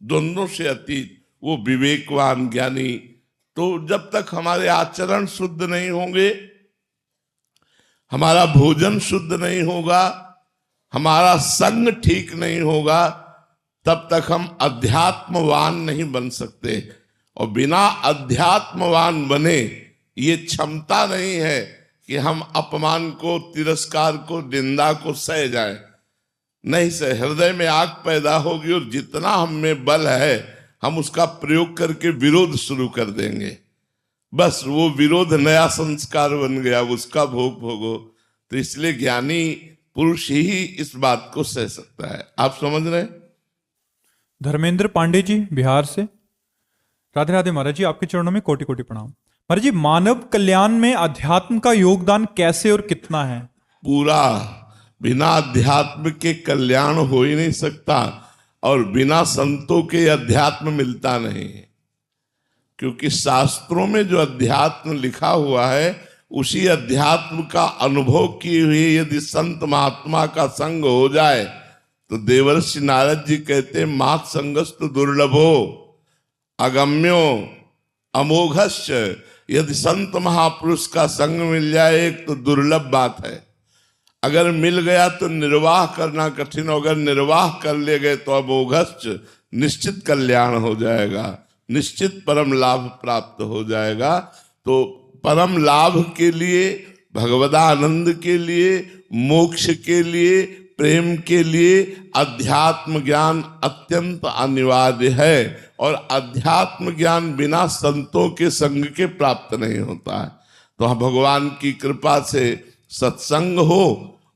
द्वंद्वों से अतीत, वो विवेकवान ज्ञानी। तो जब तक हमारे आचरण शुद्ध नहीं होंगे, हमारा भोजन शुद्ध नहीं होगा, हमारा संग ठीक नहीं होगा, तब तक हम अध्यात्मवान नहीं बन सकते। और बिना अध्यात्मवान बने ये क्षमता नहीं है कि हम अपमान को, तिरस्कार को, निंदा को सह जाएं। नहीं सह, हृदय में आग पैदा होगी और जितना हम में बल है हम उसका प्रयोग करके विरोध शुरू कर देंगे। बस वो विरोध नया संस्कार बन गया, उसका भोग भोगो। तो इसलिए ज्ञानी पुरुष ही इस बात को सह सकता है। आप समझ रहे हैं? धर्मेंद्र पांडे जी बिहार से। राधे राधे महाराज जी, आपके चरणों में कोटि कोटि प्रणाम। महाराज जी, मानव कल्याण में अध्यात्म का योगदान कैसे और कितना है? पूरा। बिना अध्यात्म के कल्याण हो ही नहीं सकता, और बिना संतों के अध्यात्म मिलता नहीं है। क्योंकि शास्त्रों में जो अध्यात्म लिखा हुआ है उसी अध्यात्म का अनुभव किए हुए यदि संत महात्मा का संग हो जाए तो देवर्षि नारद जी कहते मात संगस्तु दुर्लभो अगम्यो अमोघस्य। यदि संत महापुरुष का संग मिल जाए एक तो दुर्लभ बात है, अगर मिल गया तो निर्वाह करना कठिन, अगर निर्वाह कर ले गए तो अमोघस्य, निश्चित कल्याण हो जाएगा, निश्चित परम लाभ प्राप्त हो जाएगा। तो परम लाभ के लिए, भगवदानंद के लिए, मोक्ष के लिए, प्रेम के लिए अध्यात्म ज्ञान अत्यंत अनिवार्य है। और अध्यात्म ज्ञान बिना संतों के संग के प्राप्त नहीं होता है। तो भगवान की कृपा से सत्संग हो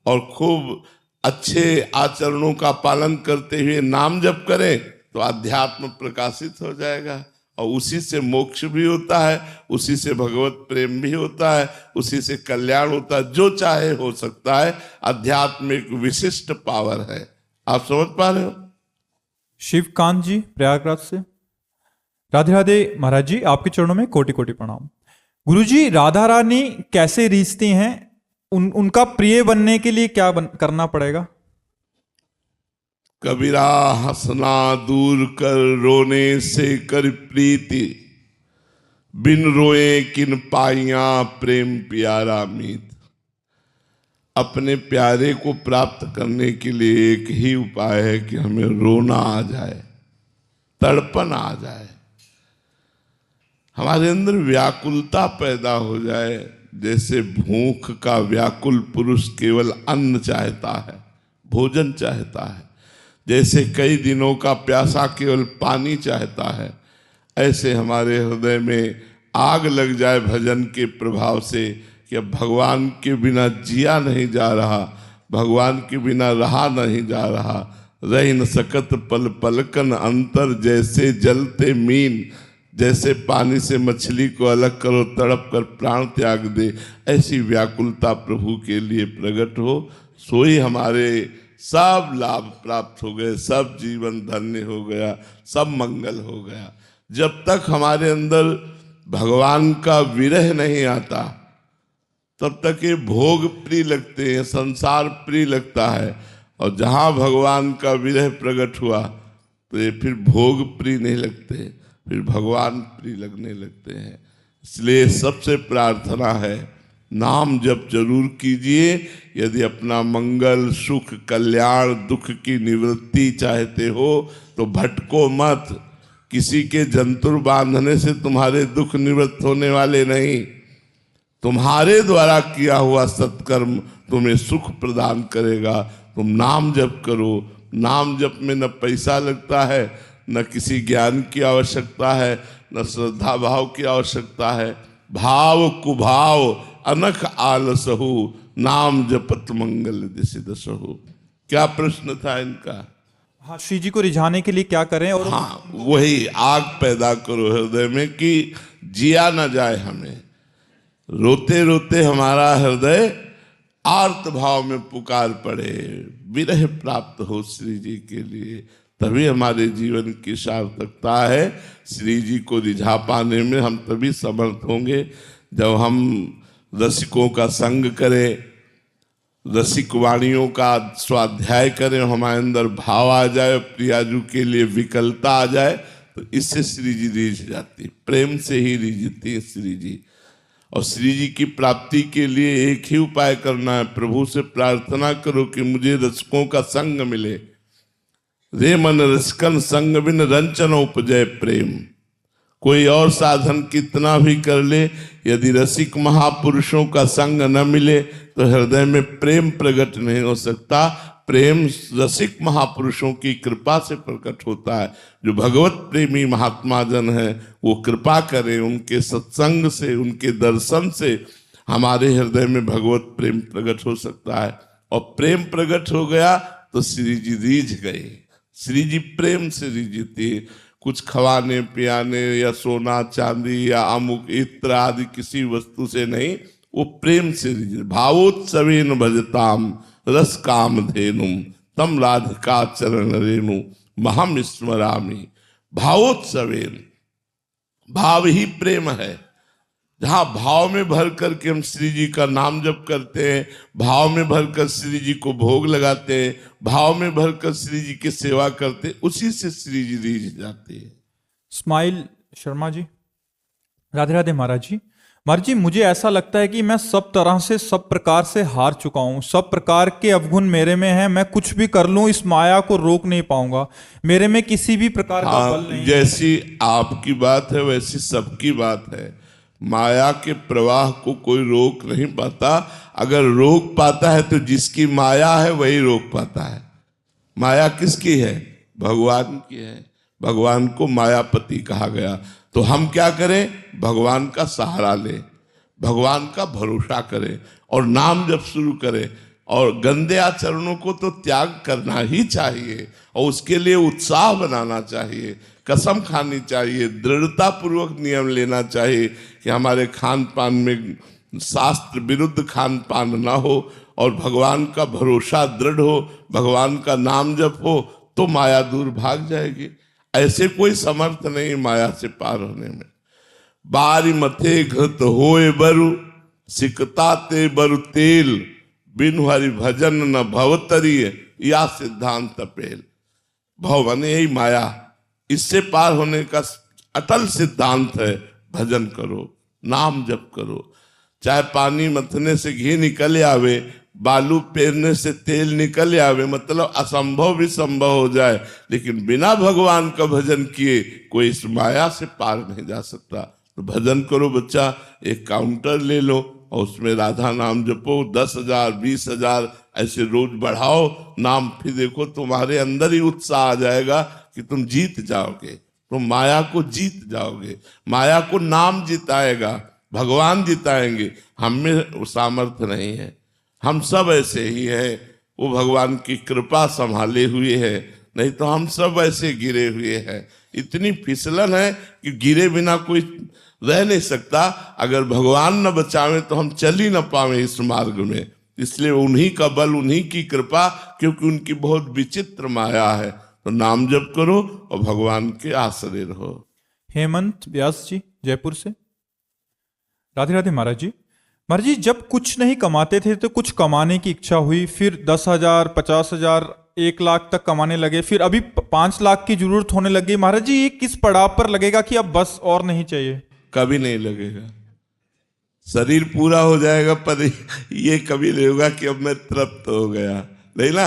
और खूब अच्छे आचरणों का पालन करते हुए नाम जप करें तो अध्यात्म प्रकाशित हो जाएगा। और उसी से मोक्ष भी होता है, उसी से भगवत प्रेम भी होता है, उसी से कल्याण होता है। जो चाहे हो सकता है। अध्यात्म एक विशिष्ट पावर है। आप समझ पा रहे हो? शिवकांत जी प्रयागराज से। राधे राधे महाराज जी, आपके चरणों में कोटि कोटि प्रणाम। गुरुजी, राधा रानी कैसे रीझती हैं? उनका प्रिय बनने के लिए क्या करना पड़ेगा? कबीरा हंसना दूर कर रोने से कर प्रीति, बिन रोए किन पाइया प्रेम प्यारा मीत। अपने प्यारे को प्राप्त करने के लिए एक ही उपाय है कि हमें रोना आ जाए, तड़पन आ जाए, हमारे अंदर व्याकुलता पैदा हो जाए। जैसे भूख का व्याकुल पुरुष केवल अन्न चाहता है, भोजन चाहता है, जैसे कई दिनों का प्यासा केवल पानी चाहता है, ऐसे हमारे हृदय में आग लग जाए भजन के प्रभाव से कि अब भगवान के बिना जिया नहीं जा रहा, भगवान के बिना रहा नहीं जा रहा। रही न सकत पल पलकन अंतर, जैसे जलते मीन, जैसे पानी से मछली को अलग करो तड़प कर प्राण त्याग दे, ऐसी व्याकुलता प्रभु के लिए प्रकट हो। सोई हमारे सब लाभ प्राप्त हो गए, सब जीवन धन्य हो गया, सब मंगल हो गया। जब तक हमारे अंदर भगवान का विरह नहीं आता तब तक ये भोग प्रिय लगते हैं, संसार प्रिय लगता है। और जहाँ भगवान का विरह प्रकट हुआ तो ये फिर भोग प्रिय नहीं लगते, फिर भगवान प्रिय लगने लगते हैं। इसलिए सबसे प्रार्थना है, नाम जप जरूर कीजिए। यदि अपना मंगल, सुख, कल्याण, दुख की निवृत्ति चाहते हो तो भटको मत। किसी के जंतुर बांधने से तुम्हारे दुख निवृत्त होने वाले नहीं, तुम्हारे द्वारा किया हुआ सत्कर्म तुम्हें सुख प्रदान करेगा। तुम नाम जप करो। नाम जप में न पैसा लगता है, न किसी ज्ञान की आवश्यकता है, न श्रद्धा भाव की आवश्यकता है। भाव कुभाव अनख आलसहु, नाम जपत मंगल दिशि दसहु। क्या प्रश्न था इनका? हाँ, श्री जी को रिझाने के लिए क्या करें? और हाँ, वही आग पैदा करो हृदय में कि जिया न जाए हमें। रोते रोते हमारा हृदय आर्त भाव में पुकार पड़े, विरह प्राप्त हो श्री जी के लिए, तभी हमारे जीवन की सार्थकता है। श्री जी को रिझा पाने में हम तभी समर्थ होंगे जब हम रसिकों का संग करें, रसिक वाणियों का स्वाध्याय करें, हमारे अंदर भाव आ जाए, प्रियाजू के लिए विकलता आ जाए, तो इससे श्री जी रिझ जाती। प्रेम से ही रिझती है श्री जी। और श्री जी की प्राप्ति के लिए एक ही उपाय करना है, प्रभु से प्रार्थना करो कि मुझे रसिकों का संग मिले। रे मन रसिकन संग बिन रंचन उपजय प्रेम। कोई और साधन कितना भी कर ले, यदि रसिक महापुरुषों का संग न मिले तो हृदय में प्रेम प्रकट नहीं हो सकता। प्रेम रसिक महापुरुषों की कृपा से प्रकट होता है। जो भगवत प्रेमी महात्मा जन है वो कृपा करें, उनके सत्संग से, उनके दर्शन से हमारे हृदय में भगवत प्रेम प्रकट हो सकता है। और प्रेम प्रकट हो गया तो श्री जी रीझ गए। श्री जी प्रेम से रीझती है, कुछ खवाने पियाने या सोना चांदी या अमुक इत्र आदि किसी वस्तु से नहीं, वो प्रेम से रीझ। भावोत्सवेन भजताम रस काम धेनुम तम राधिका चरण रेणु महम स्मरामि। भावोत्सवेन, भाव ही प्रेम है। जहाँ भाव में भर करके हम श्री जी का नाम जप करते हैं, भाव में भरकर श्री जी को भोग लगाते हैं, भाव में भरकर श्री जी की सेवा करते हैं, उसी से श्री जी रीझ जाते हैं। स्माइल शर्मा जी, राधे राधे महाराज जी। महाराज जी, मुझे ऐसा लगता है कि मैं सब तरह से, सब प्रकार से हार चुका हूँ। सब प्रकार के अवगुण मेरे में हैं। मैं कुछ भी कर लूँ इस माया को रोक नहीं पाऊंगा। मेरे में किसी भी प्रकार का बल नहीं। जैसी आपकी बात है वैसी सबकी बात है। माया के प्रवाह को कोई रोक नहीं पाता। अगर रोक पाता है तो जिसकी माया है वही रोक पाता है। माया किसकी है? भगवान की है। भगवान को मायापति कहा गया। तो हम क्या करें? भगवान का सहारा लें, भगवान का भरोसा करें और नाम जब शुरू करें। और गंदे आचरणों को तो त्याग करना ही चाहिए और उसके लिए उत्साह बनाना चाहिए, कसम खानी चाहिए, दृढ़ता पूर्वक नियम लेना चाहिए कि हमारे खान पान में शास्त्र विरुद्ध खान पान ना हो और भगवान का भरोसा दृढ़ हो, भगवान का नाम जप हो, तो माया दूर भाग जाएगी। ऐसे कोई समर्थ नहीं माया से पार होने में। बारी मथे घृत होए बरु सिकता ते बरु तेल, बिनु हरि भजन न भवतरीय या सिद्धांत पेल। भव माने यही माया, इससे पार होने का अटल सिद्धांत है। भजन करो, नाम जप करो। चाहे पानी मथने से घी निकल आवे, बालू पेरने से तेल निकल आवे, मतलब असंभव भी संभव हो जाए, लेकिन बिना भगवान का भजन किए कोई इस माया से पार नहीं जा सकता। तो भजन करो बच्चा, एक काउंटर ले लो और उसमें राधा नाम जपो। 10,000 20,000 ऐसे रोज बढ़ाओ नाम, फिर देखो तुम्हारे अंदर ही उत्साह आ जाएगा कि तुम जीत जाओगे, तुम माया को जीत जाओगे। माया को नाम जिताएगा, भगवान जिताएंगे। हम में सामर्थ्य नहीं है, हम सब ऐसे ही हैं। वो भगवान की कृपा संभाले हुए है, नहीं तो हम सब ऐसे गिरे हुए हैं। इतनी फिसलन है कि गिरे बिना कोई रह नहीं सकता। अगर भगवान न बचावे तो हम चल ही न पावे इस मार्ग में। इसलिए उन्हीं का बल, उन्हीं की कृपा, क्योंकि उनकी बहुत विचित्र माया है। तो नाम जप करो और भगवान के आश्रय रहो। हेमंत व्यास जी जयपुर से। राधे राधे महाराज जी। महाराज जी, जब कुछ नहीं कमाते थे तो कुछ कमाने की इच्छा हुई, फिर 10,000, 50,000, 1 लाख तक कमाने लगे, फिर अभी 5 लाख की जरूरत होने लगी। महाराज जी, ये किस पड़ाव पर लगेगा कि अब बस और नहीं चाहिए? कभी नहीं लगेगा। शरीर पूरा हो जाएगा, पर ये कभी नहीं होगा कि अब मैं तृप्त हो गया, नहीं ना।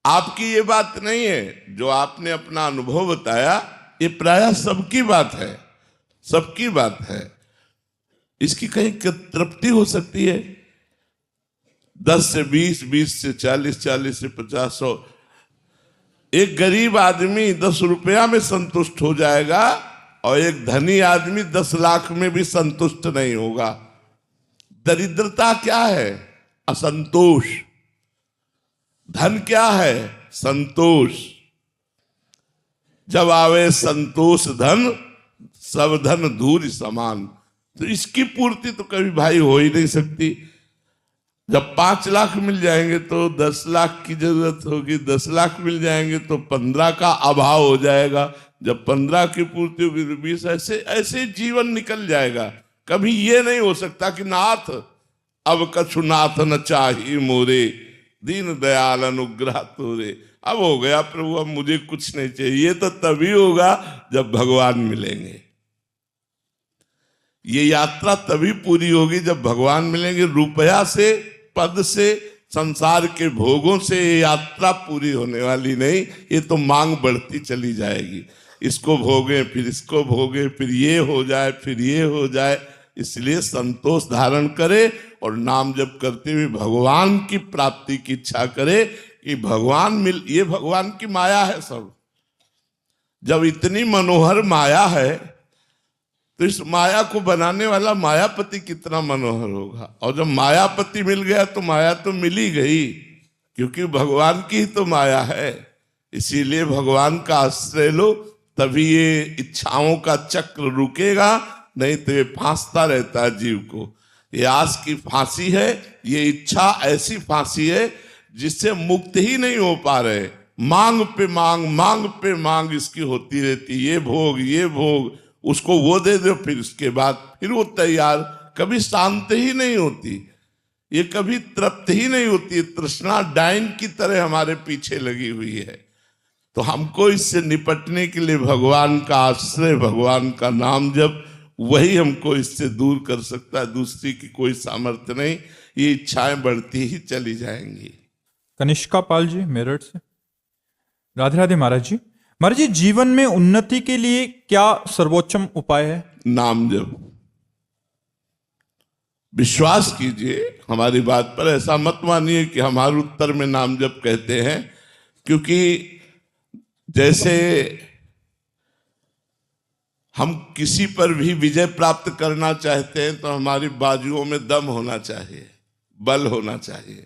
आपकी ये बात नहीं है, जो आपने अपना अनुभव बताया, ये प्रायः सबकी बात है, सबकी बात है। इसकी कहीं तृप्ति हो सकती है? 10 से 20, 20 से 40, 40 से 50, 100। एक गरीब आदमी 10 रुपया में संतुष्ट हो जाएगा और एक धनी आदमी 10 लाख में भी संतुष्ट नहीं होगा। दरिद्रता क्या है? असंतोष। धन क्या है? संतोष। जब आवे संतोष धन, सब धन धूल समान। तो इसकी पूर्ति तो कभी भाई हो ही नहीं सकती। जब 5 लाख मिल जाएंगे तो 10 लाख की जरूरत होगी, 10 लाख मिल जाएंगे तो 15 का अभाव हो जाएगा, जब 15 की पूर्ति होगी तो 20। ऐसे ऐसे जीवन निकल जाएगा। कभी ये नहीं हो सकता कि नाथ अब कछु नाथ न चाही मोरे, दीन दयाल अनुग्रह तोरे। अब हो गया प्रभु, अब मुझे कुछ नहीं चाहिए। ये तो तभी होगा जब भगवान मिलेंगे। ये यात्रा तभी पूरी होगी जब भगवान मिलेंगे। रुपया से, पद से, संसार के भोगों से ये यात्रा पूरी होने वाली नहीं। ये तो मांग बढ़ती चली जाएगी। इसको भोगे, फिर इसको भोगे, फिर ये हो जाए, फिर ये हो जाए। इसलिए संतोष धारण करे और नाम जप करते हुए भगवान की प्राप्ति की इच्छा करे कि भगवान मिल। ये भगवान की माया है सब। जब इतनी मनोहर माया है तो इस माया को बनाने वाला मायापति कितना मनोहर होगा। और जब मायापति मिल गया तो माया तो मिल ही गई, क्योंकि भगवान की ही तो माया है। इसीलिए भगवान का आश्रय लो, तभी ये इच्छाओं का चक्र रुकेगा, नहीं तो ये फांसता रहता है जीव को। ये आस की फांसी है, ये इच्छा ऐसी फांसी है जिससे मुक्त ही नहीं हो पा रहे। मांग पे मांग, मांग पे मांग इसकी होती रहती। ये भोग, ये भोग, उसको वो दे दो, फिर उसके बाद फिर वो तैयार। कभी शांत ही नहीं होती, ये कभी तृप्त ही नहीं होती। तृष्णा डाइन की तरह हमारे पीछे लगी हुई है। तो हमको इससे निपटने के लिए भगवान का आश्रय, भगवान का नाम जप, वही हमको इससे दूर कर सकता है। दूसरी की कोई सामर्थ्य नहीं। ये इच्छाएं बढ़ती ही चली जाएंगी। कनिष्का पाल जी मेरठ से। राधे राधे महाराज जी। महाराज जी, जीवन में उन्नति के लिए क्या सर्वोच्चम उपाय है? नाम जप। विश्वास कीजिए हमारी बात पर, ऐसा मत मानिए कि हमारे उत्तर में नाम जप कहते हैं। क्योंकि जैसे हम किसी पर भी विजय प्राप्त करना चाहते हैं तो हमारी बाजुओं में दम होना चाहिए, बल होना चाहिए।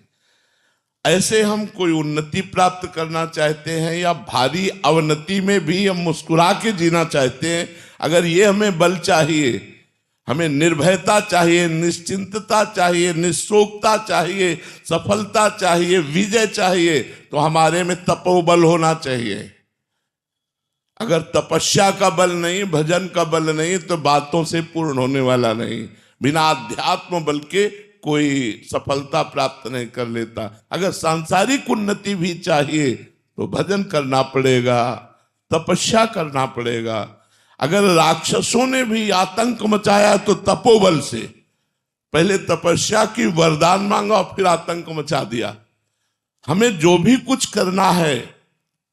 ऐसे हम कोई उन्नति प्राप्त करना चाहते हैं या भारी अवनति में भी हम मुस्कुरा के जीना चाहते हैं, अगर ये हमें बल चाहिए, हमें निर्भयता चाहिए, निश्चिंतता चाहिए, निःशोकता चाहिए, सफलता चाहिए, विजय चाहिए, तो हमारे में तपोबल होना चाहिए। अगर तपस्या का बल नहीं, भजन का बल नहीं, तो बातों से पूर्ण होने वाला नहीं। बिना अध्यात्म बल के कोई सफलता प्राप्त नहीं कर लेता। अगर सांसारिक उन्नति भी चाहिए तो भजन करना पड़ेगा, तपस्या करना पड़ेगा। अगर राक्षसों ने भी आतंक मचाया तो तपोबल से, पहले तपस्या की, वरदान मांगा, फिर आतंक मचा दिया। हमें जो भी कुछ करना है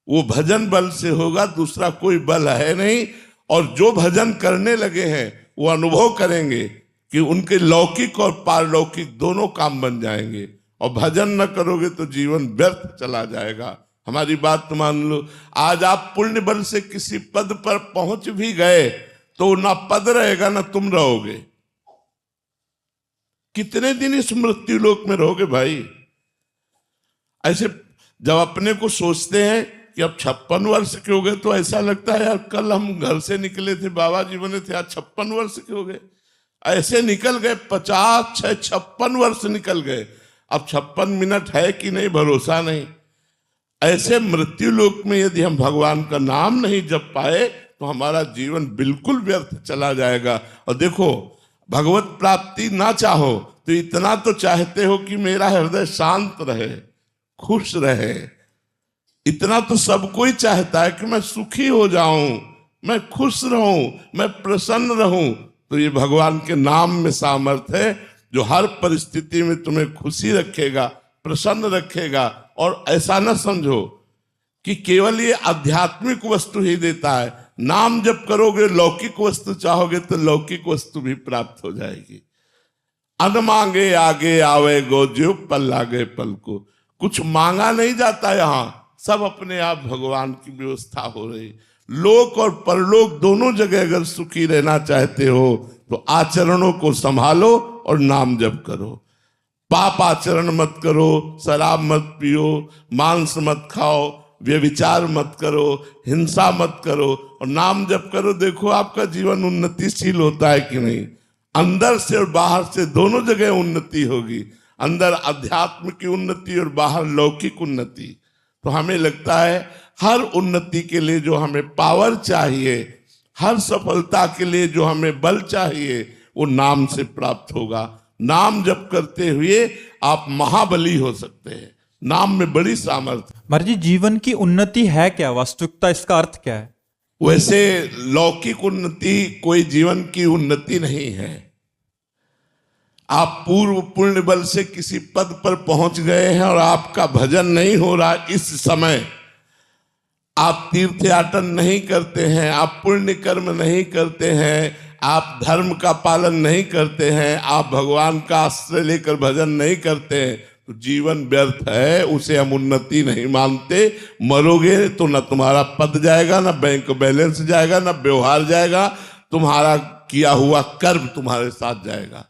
वो भजन बल से होगा, दूसरा कोई बल है नहीं। और जो भजन करने लगे हैं वो अनुभव करेंगे कि उनके लौकिक और पारलौकिक दोनों काम बन जाएंगे। और भजन न करोगे तो जीवन व्यर्थ चला जाएगा। हमारी बात मान लो, आज आप पुण्य बल से किसी पद पर पहुंच भी गए तो ना पद रहेगा ना तुम रहोगे। कितने दिन इस मृत्यु लोक में रहोगे भाई? ऐसे जब अपने को सोचते हैं कि अब 56 वर्ष के हो गए तो ऐसा लगता है यार कल हम घर से निकले थे, बाबा जी बने थे, आज 56 वर्ष के हो गए। ऐसे निकल गए 56 वर्ष निकल गए। अब 56 मिनट है कि नहीं भरोसा नहीं। ऐसे मृत्यु लोक में यदि हम भगवान का नाम नहीं जप पाए तो हमारा जीवन बिल्कुल व्यर्थ चला जाएगा। और देखो, भगवत प्राप्ति ना चाहो तो इतना तो चाहते हो कि मेरा हृदय शांत रहे, खुश रहे। इतना तो सब कोई चाहता है कि मैं सुखी हो जाऊं, मैं खुश रहूं, मैं प्रसन्न रहूं। तो ये भगवान के नाम में सामर्थ्य है जो हर परिस्थिति में तुम्हें खुशी रखेगा, प्रसन्न रखेगा। और ऐसा न समझो कि केवल ये आध्यात्मिक वस्तु ही देता है। नाम जब करोगे, लौकिक वस्तु चाहोगे तो लौकिक वस्तु भी प्राप्त हो जाएगी। अन मांगे आगे आवे गोज्यो, पल लागे पल को। कुछ मांगा नहीं जाता, यहां सब अपने आप भगवान की व्यवस्था हो रही। लोक और परलोक दोनों जगह अगर सुखी रहना चाहते हो तो आचरणों को संभालो और नाम जप करो। पाप आचरण मत करो, शराब मत पियो, मांस मत खाओ, व्यभिचार मत करो, हिंसा मत करो और नाम जप करो। देखो आपका जीवन उन्नतिशील होता है कि नहीं। अंदर से और बाहर से दोनों जगह उन्नति होगी। अंदर अध्यात्म की उन्नति और बाहर लौकिक उन्नति। तो हमें लगता है हर उन्नति के लिए जो हमें पावर चाहिए, हर सफलता के लिए जो हमें बल चाहिए, वो नाम से प्राप्त होगा। नाम जप करते हुए आप महाबली हो सकते हैं। नाम में बड़ी सामर्थ्य। महाराज जी, जीवन की उन्नति है क्या? वास्तविकता इसका अर्थ क्या है? वैसे लौकिक उन्नति कोई जीवन की उन्नति नहीं है। आप पूर्व पुण्य बल से किसी पद पर पहुंच गए हैं और आपका भजन नहीं हो रहा इस समय, आप तीर्थ याटन नहीं करते हैं, आप पुण्य कर्म नहीं करते हैं, आप धर्म का पालन नहीं करते हैं, आप भगवान का आश्रय लेकर भजन नहीं करते हैं, तो जीवन व्यर्थ है। उसे हम उन्नति नहीं मानते। मरोगे तो न तुम्हारा पद जाएगा, न बैंक बैलेंस जाएगा, न व्यवहार जाएगा, तुम्हारा किया हुआ कर्म तुम्हारे साथ जाएगा।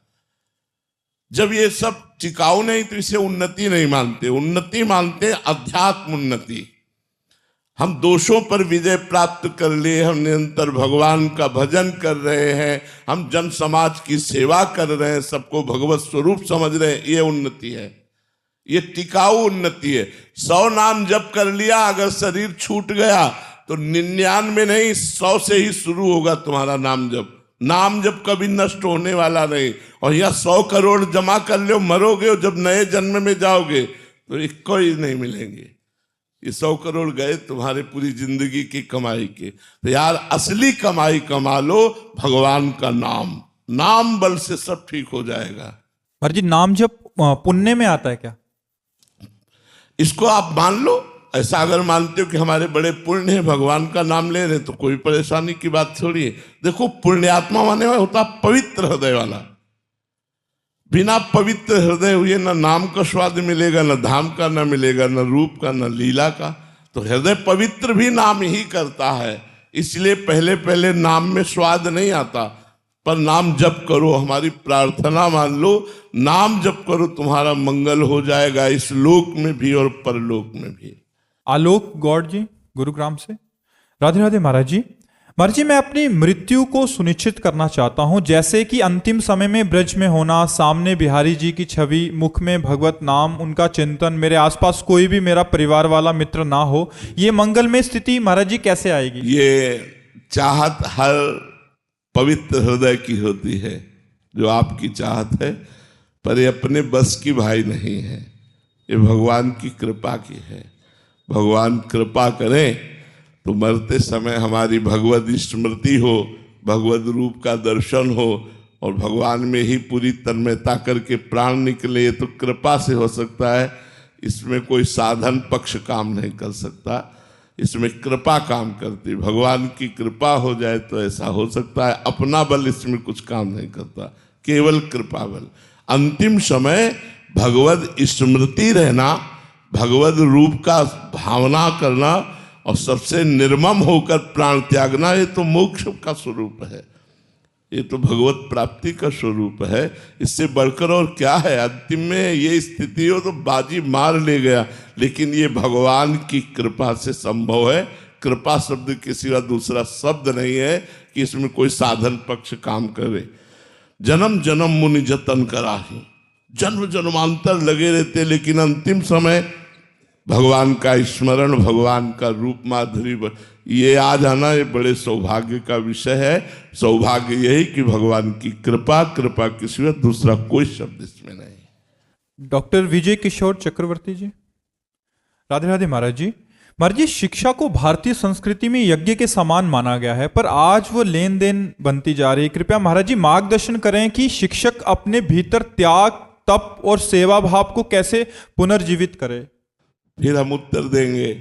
जब ये सब टिकाऊ नहीं तो इसे उन्नति नहीं मानते। उन्नति मानते अध्यात्म उन्नति। हम दोषों पर विजय प्राप्त कर लिए, हम निरंतर भगवान का भजन कर रहे हैं, हम जन समाज की सेवा कर रहे हैं, सबको भगवत स्वरूप समझ रहे हैं, ये उन्नति है, ये टिकाऊ उन्नति है। 100 नाम जप कर लिया, अगर शरीर छूट गया तो 99 नहीं 100 से ही शुरू होगा तुम्हारा नाम जप। नाम जप कभी नष्ट होने वाला नहीं। और यह 100 करोड़ जमा कर लो, मरोगे और जब नए जन्म में जाओगे तो एक कोई नहीं मिलेंगे। ये 100 करोड़ गए तुम्हारे पूरी जिंदगी की कमाई के। तो यार असली कमाई कमा लो, भगवान का नाम। नाम बल से सब ठीक हो जाएगा। महाराज जी, नाम जब पुण्य में आता है क्या? इसको आप मान लो। ऐसा अगर मानते हो कि हमारे बड़े पुण्य हैं, भगवान का नाम ले रहे, तो कोई परेशानी की बात थोड़ी है। देखो, पुण्यात्मा माने हुआ होता पवित्र हृदय वाला। बिना पवित्र हृदय हुए न नाम का स्वाद मिलेगा, न धाम का न मिलेगा, न रूप का न लीला का। तो हृदय पवित्र भी नाम ही करता है। इसलिए पहले पहले नाम में स्वाद नहीं आता, पर नाम जप करो। हमारी प्रार्थना मान लो, नाम जप करो, तुम्हारा मंगल हो जाएगा, इस लोक में भी और परलोक में भी। आलोक गौड़ जी, गुरुग्राम से। राधे राधे महाराज जी। महाराज जी, मैं अपनी मृत्यु को सुनिश्चित करना चाहता हूं, जैसे कि अंतिम समय में ब्रज में होना, सामने बिहारी जी की छवि, मुख में भगवत नाम, उनका चिंतन, मेरे आसपास कोई भी मेरा परिवार वाला मित्र ना हो। ये मंगलमय स्थिति महाराज जी कैसे आएगी? ये चाहत हर पवित्र हृदय की होती है, जो आपकी चाहत है, पर ये अपने बस की भाई नहीं है, ये भगवान की कृपा की है। भगवान कृपा करें तो मरते समय हमारी भगवत स्मृति हो, भगवत रूप का दर्शन हो और भगवान में ही पूरी तन्मयता करके प्राण निकले। ये तो कृपा से हो सकता है, इसमें कोई साधन पक्ष काम नहीं कर सकता, इसमें कृपा काम करती। भगवान की कृपा हो जाए तो ऐसा हो सकता है। अपना बल इसमें कुछ काम नहीं करता, केवल कृपा बल। अंतिम समय भगवत स्मृति रहना, भगवत रूप का भावना करना और सबसे निर्मम होकर प्राण त्यागना, ये तो मोक्ष का स्वरूप है, ये तो भगवत प्राप्ति का स्वरूप है। इससे बढ़कर और क्या है? अंतिम में ये स्थिति हो तो बाजी मार ले गया, लेकिन ये भगवान की कृपा से संभव है। कृपा शब्द के सिवा दूसरा शब्द नहीं है कि इसमें कोई साधन पक्ष काम करे। जन्म जन्म मुनि जतन कराही, जन्म जन्मांतर लगे रहते, लेकिन अंतिम समय भगवान का स्मरण, भगवान का रूप माधुरी, ये आज आना ये बड़े सौभाग्य का विषय है। सौभाग्य यही कि भगवान की कृपा, कृपा के सिवा दूसरा कोई शब्द इसमें नहीं। डॉक्टर विजय किशोर चक्रवर्ती जी। राधे राधे महाराज जी। महाराज जी, शिक्षा को भारतीय संस्कृति में यज्ञ के समान माना गया है, पर आज वो लेन देन बनती जा रही है। कृपया महाराज जी मार्गदर्शन करें कि शिक्षक अपने भीतर त्याग, तप और सेवा भाव को कैसे पुनर्जीवित करे। फिर हम उत्तर देंगे।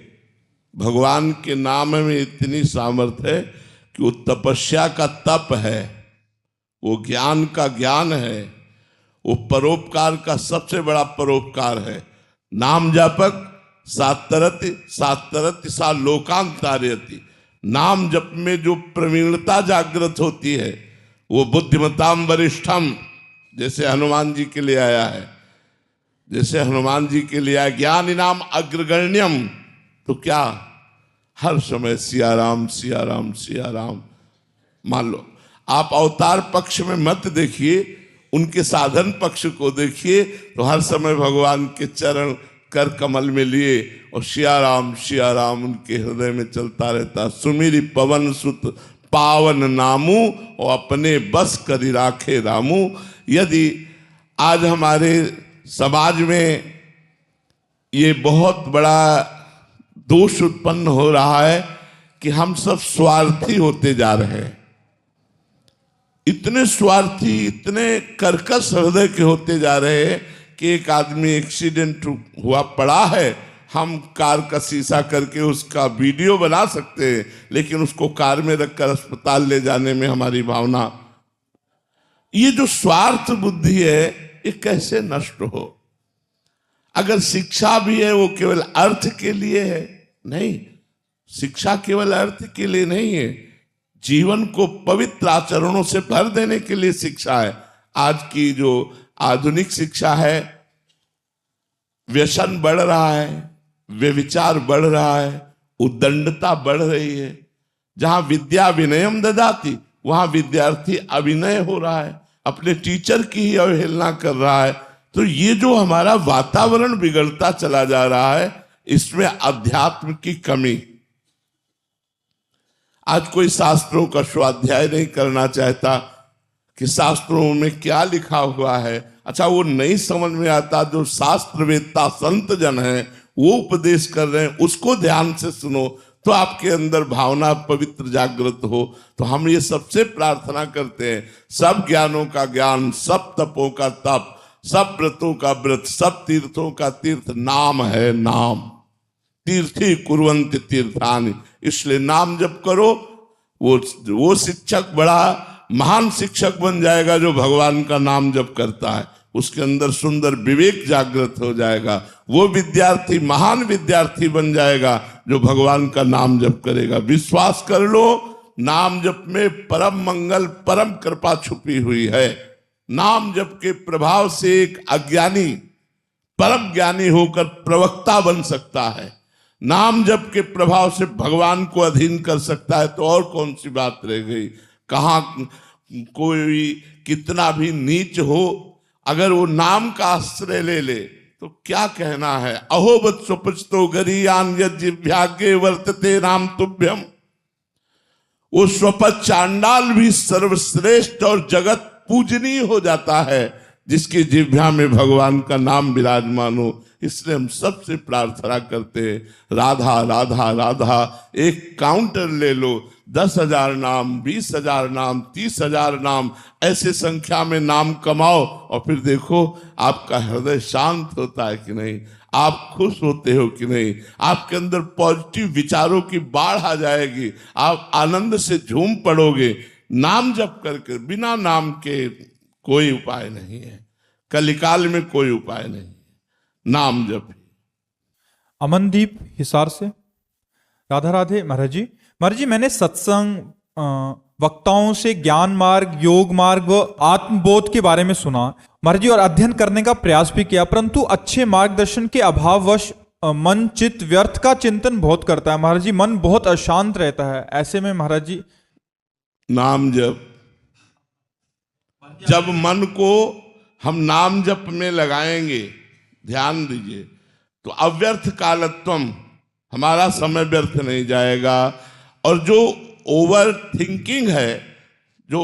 भगवान के नाम में इतनी सामर्थ्य है कि वो तपस्या का तप है, वो ज्ञान का ज्ञान है, वो परोपकार का सबसे बड़ा परोपकार है। नाम जापक सातरति सातरति सा लोकांतारयति। नाम जप में जो प्रवीणता जागृत होती है वो बुद्धिमताम वरिष्ठम, जैसे हनुमान जी के लिए आया है, जैसे हनुमान जी के लिए आया ज्ञान इनाम अग्रगण्यम। तो क्या हर समय सिया राम सिया राम सिया राम। मान लो आप अवतार पक्ष में मत देखिए, उनके साधन पक्ष को देखिए, तो हर समय भगवान के चरण कर कमल में लिए और सिया राम उनके हृदय में चलता रहता। सुमिरि पवन सुत पावन नामू और अपने बस करी राखे रामू। यदि आज हमारे समाज में ये बहुत बड़ा दोष उत्पन्न हो रहा है कि हम सब स्वार्थी होते जा रहे हैं, इतने स्वार्थी, इतने कर्कश हृदय के होते जा रहे हैं कि एक आदमी एक्सीडेंट हुआ पड़ा है, हम कार का शीशा करके उसका वीडियो बना सकते हैं, लेकिन उसको कार में रखकर अस्पताल ले जाने में हमारी भावना, ये जो स्वार्थ बुद्धि है ये कैसे नष्ट हो। अगर शिक्षा भी है वो केवल अर्थ के लिए है? नहीं, शिक्षा केवल अर्थ के लिए नहीं है, जीवन को पवित्र आचरणों से भर देने के लिए शिक्षा है। आज की जो आधुनिक शिक्षा है, व्यसन बढ़ रहा है, व्यभिचार बढ़ रहा है, उद्दंडता बढ़ रही है। जहां विद्या विनयम ददाति वहां विद्यार्थी अभिनय हो रहा है, अपने टीचर की ही अवहेलना कर रहा है। तो ये जो हमारा वातावरण बिगड़ता चला जा रहा है, इसमें अध्यात्म की कमी। आज कोई शास्त्रों का स्वाध्याय नहीं करना चाहता कि शास्त्रों में क्या लिखा हुआ है। अच्छा, वो नहीं समझ में आता, जो शास्त्रवेत्ता संत जन हैं वो उपदेश कर रहे हैं, उसको ध्यान से सुनो तो आपके अंदर भावना पवित्र जागृत हो। तो हम ये सबसे प्रार्थना करते हैं, सब ज्ञानों का ज्ञान, सब तपों का तप, सब व्रतों का व्रत, सब तीर्थों का तीर्थ नाम है। नाम तीर्थी कुर्वन्ति तीर्थानि, इसलिए नाम जप करो। वो शिक्षक बड़ा महान शिक्षक बन जाएगा जो भगवान का नाम जप करता है, उसके अंदर सुंदर विवेक जागृत हो जाएगा। वो विद्यार्थी महान विद्यार्थी बन जाएगा जो भगवान का नाम जप करेगा। विश्वास कर लो, नाम जप में परम मंगल, परम कृपा छुपी हुई है। नाम जप के प्रभाव से एक अज्ञानी परम ज्ञानी होकर प्रवक्ता बन सकता है, नाम जप के प्रभाव से भगवान को अधीन कर सकता है। तो और कौन सी बात रह गई। कहाँ कोई कितना भी नीच हो, अगर वो नाम का आश्रय ले ले तो क्या कहना है। अहोबत स्वपचतो गरीयान यज्ञे वर्तते नाम तुभ्यम। वो स्वपच चांडाल भी सर्वश्रेष्ठ और जगत पूजनीय हो जाता है जिसकी जिह्वा में भगवान का नाम विराजमान हो। इसलिए हम सबसे प्रार्थना करते हैं, राधा राधा राधा। एक काउंटर ले लो, 10,000 नाम, 20,000 नाम, 30,000 नाम, ऐसे संख्या में नाम कमाओ और फिर देखो आपका हृदय शांत होता है कि नहीं, आप खुश होते हो कि नहीं, आपके अंदर पॉजिटिव विचारों की बाढ़ आ जाएगी, आप आनंद से झूम पड़ोगे। नाम जप करके, बिना नाम के कोई उपाय नहीं है, कलिकाल में कोई उपाय नहीं, नाम जप। अमनदीप हिसार से। राधा राधे महाराज जी। महाराज जी, मैंने सत्संग वक्ताओं से ज्ञान मार्ग, योग मार्ग व आत्मबोध के बारे में सुना महाराज जी, और अध्ययन करने का प्रयास भी किया, परंतु अच्छे मार्गदर्शन के अभाववश मन चित्त व्यर्थ का चिंतन बहुत करता है महाराज जी, मन बहुत अशांत रहता है। ऐसे में महाराज जी नाम जब मन को हम नाम जप में लगाएंगे, ध्यान दीजिए, तो अव्यर्थ कालत्वम, हमारा समय व्यर्थ नहीं जाएगा। और जो ओवर थिंकिंग है, जो